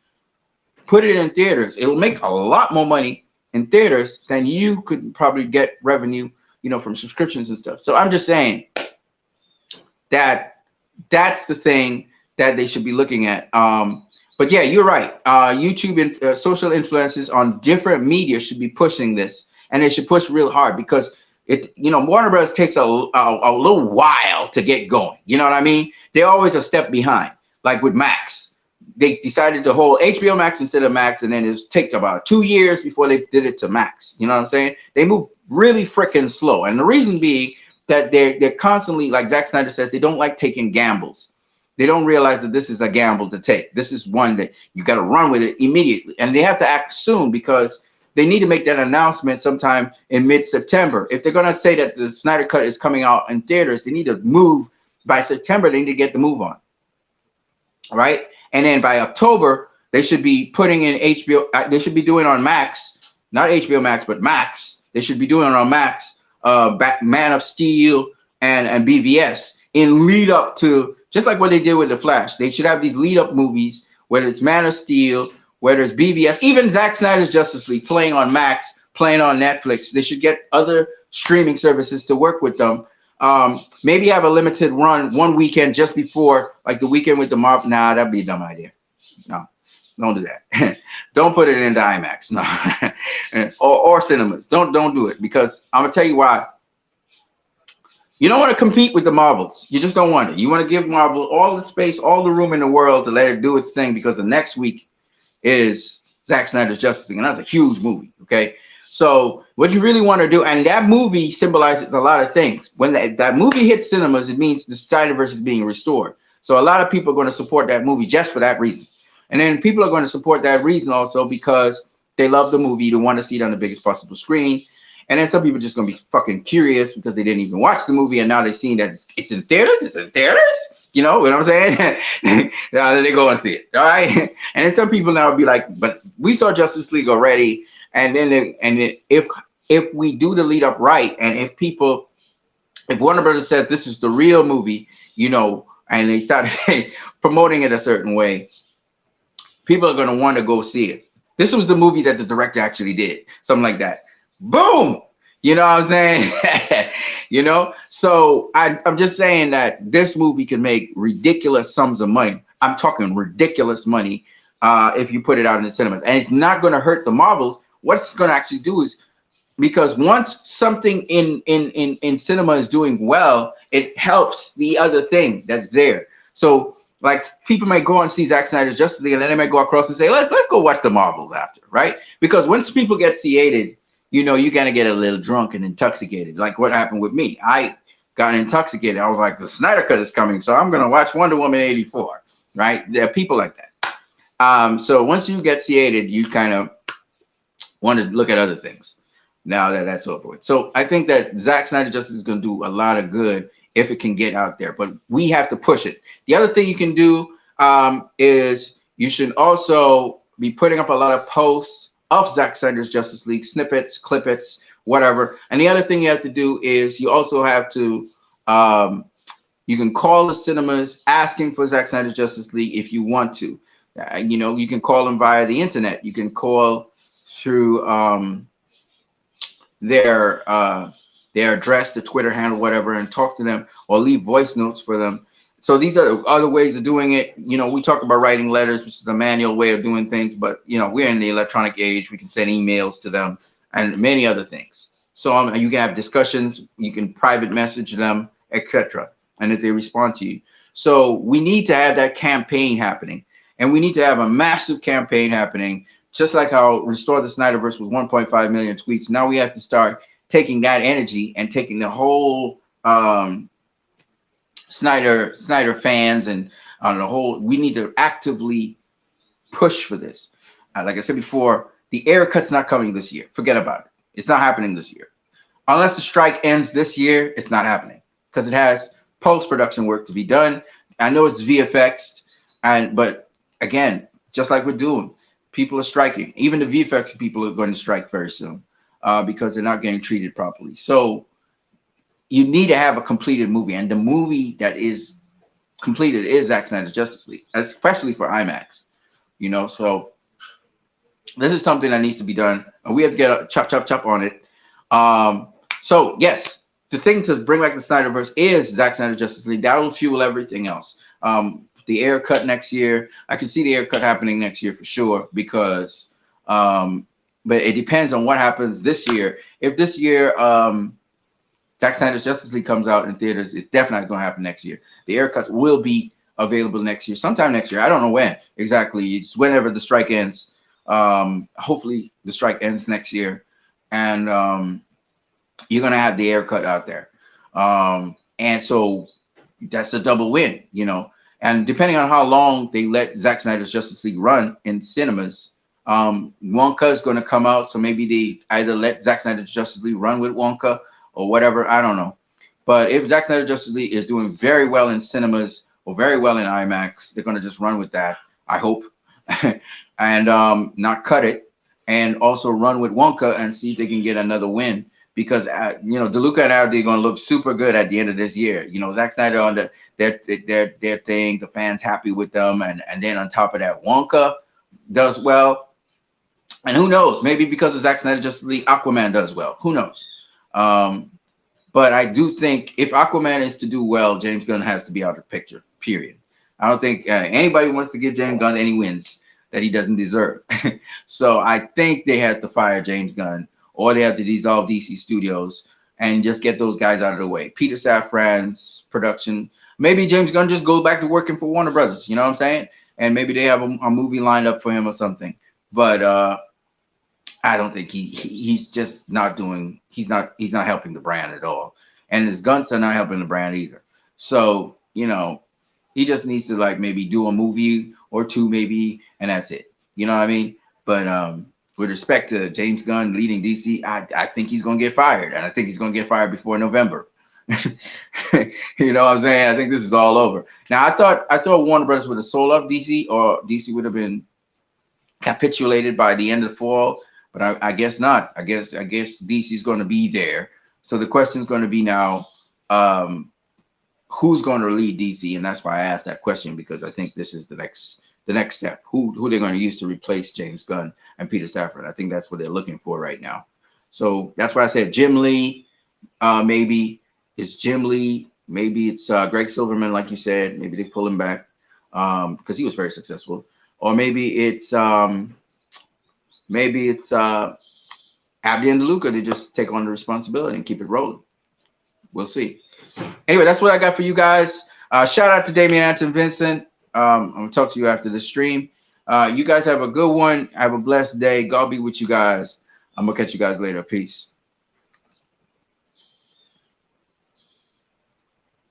put it in theaters? It'll make a lot more money in theaters than you could probably get revenue, from subscriptions and stuff. So I'm just saying that that's the thing that they should be looking at. But yeah, you're right. YouTube and social influencers on different media should be pushing this, and they should push real hard because Warner Bros. Takes a little while to get going. You know what I mean? They're always a step behind. Like with Max, they decided to hold HBO Max instead of Max, and then it takes about 2 years before they did it to Max. You know what I'm saying? They move really freaking slow, and the reason being that they're constantly, like Zack Snyder says, they don't like taking gambles. They don't realize that this is a gamble to take. This is one that you got to run with it immediately, and they have to act soon because they need to make that announcement sometime in mid-September. If they're going to say that the Snyder Cut is coming out in theaters, they need to move by September. They need to get the move on, right? And then by October, they should be putting in HBO. They should be doing on Max, not HBO Max, but Max. They should be doing on Max, Man of Steel and BVS in lead up to, just like what they did with The Flash. They should have these lead up movies, whether it's Man of Steel, whether it's BVS, even Zack Snyder's Justice League playing on Max, playing on Netflix. They should get other streaming services to work with them. Maybe have a limited run one weekend just before, like the weekend with the Marvel. Nah, that'd be a dumb idea. No, don't do that. Don't put it into IMAX. No, or cinemas. Don't do it, because I'm gonna tell you why. You don't want to compete with the Marvels. You just don't want it. You want to give Marvel all the space, all the room in the world to let it do its thing, because the next week is Zack Snyder's Justice League, and that's a huge movie. Okay. So what you really want to do, and that movie symbolizes a lot of things. When that movie hits cinemas, it means the Snyderverse is being restored. So a lot of people are going to support that movie just for that reason. And then people are going to support that reason also because they love the movie, they want to see it on the biggest possible screen. And then some people are just going to be fucking curious because they didn't even watch the movie, and now they're seeing that it's in theaters. It's in theaters. You know what I'm saying? Now they go and see it. All right. And then some people now will be like, but we saw Justice League already. And then if we do the lead up right, and if Warner Brothers says this is the real movie, and they start promoting it a certain way, people are going to want to go see it. This was the movie that the director actually did, something like that. Boom. You know what I'm saying? So I'm just saying that this movie can make ridiculous sums of money. I'm talking ridiculous money if you put it out in the cinemas, and it's not going to hurt the Marvels. What it's going to actually do is, because once something in cinema is doing well, it helps the other thing that's there. So like people might go and see Zack Snyder's Justice League, and then they might go across and say, let's go watch the Marvels after, right? Because once people get seated, you're going to get a little drunk and intoxicated. Like what happened with me. I got intoxicated. I was like, the Snyder Cut is coming, so I'm going to watch Wonder Woman 84, right? There are people like that. So once you get seated, you kind of want to look at other things now that that's over with. So I think that Zack Snyder Justice is going to do a lot of good if it can get out there, but we have to push it. The other thing you can do is you should also be putting up a lot of posts of Zack Snyder's Justice League, snippets, clippets, whatever. And the other thing you have to do is you also have to um, you can call the cinemas asking for Zack Snyder's Justice League if you want to. You know, you can call them via the internet. You can call through their address, the Twitter handle, whatever, and talk to them or leave voice notes for them. So these are other ways of doing it. You know, we talk about writing letters, which is a manual way of doing things, but you know, we're in the electronic age. We can send emails to them and many other things. So you can have discussions, you can private message them, etc. And if they respond to you. So we need to have that campaign happening. And we need to have a massive campaign happening, just like how Restore the Snyderverse was 1.5 million tweets. Now we have to start taking that energy and taking the whole Snyder fans and the whole. We need to actively push for this. Like I said before, the Ayer cut's not coming this year. Forget about it. It's not happening this year. Unless the strike ends this year, it's not happening because it has post-production work to be done. I know it's VFX, but again, just like we're doing, people are striking. Even the VFX people are going to strike very soon because they're not getting treated properly. So you need to have a completed movie, and the movie that is completed is Zack Snyder's Justice League, especially for IMAX. You know, so this is something that needs to be done, and we have to get a chop on it. So yes, the thing to bring back the Snyderverse is Zack Snyder's Justice League. That will fuel everything else. The Ayer cut next year, I can see the Ayer cut happening next year for sure because, but it depends on what happens this year. If this year Zack Snyder's Justice League comes out in theaters, it's definitely going to happen next year. The Ayer cut will be available next year, sometime next year. I don't know when exactly. It's whenever the strike ends. Hopefully the strike ends next year, and you're going to have the Ayer cut out there. And so that's a double win, you know. And depending on how long they let Zack Snyder's Justice League run in cinemas, Wonka is going to come out. So maybe they either let Zack Snyder's Justice League run with Wonka or whatever. I don't know. But if Zack Snyder's Justice League is doing very well in cinemas or very well in IMAX, they're going to just run with that, I hope, and not cut it. And also run with Wonka and see if they can get another win. Because you know, DeLuca and Abdi are going to look super good at the end of this year. You know, Zack Snyder on their thing, the fans happy with them, and then on top of that, Wonka does well, and who knows? Maybe because of Zack Snyder Justice League, Aquaman does well. Who knows? But I do think if Aquaman is to do well, James Gunn has to be out of the picture. Period. I don't think anybody wants to give James Gunn any wins that he doesn't deserve. So I think they have to fire James Gunn, or they have to dissolve DC Studios and just get those guys out of the way. Peter Safran's production. Maybe James Gunn just goes back to working for Warner Brothers. You know what I'm saying? And maybe they have a movie lined up for him or something. But I don't think he's just not doing. He's not helping the brand at all. And his guns are not helping the brand either. So you know, he just needs to like maybe do a movie or two maybe, and that's it. You know what I mean? But with respect to James Gunn leading DC, I think he's going to get fired. And I think he's going to get fired before November. You know what I'm saying? I think this is all over. Now, I thought Warner Brothers would have sold off DC, or DC would have been capitulated by the end of the fall. But I guess not. I guess DC is going to be there. So the question is going to be now, who's going to lead DC? And that's why I asked that question, because I think this is the next step. Who they're going to use to replace James Gunn and Peter Safran. I think that's what they're looking for right now. So that's why I said Jim Lee. Maybe it's Jim Lee. Maybe it's Greg Silverman, like you said. Maybe they pull him back because he was very successful. Or maybe it's Abdi and DeLuca. They just take on the responsibility and keep it rolling. We'll see. Anyway, that's what I got for you guys. Shout out to Damian Anton Vincent. I'm going to talk to you after the stream. You guys have a good one. Have a blessed day. God be with you guys. I'm going to catch you guys later. Peace.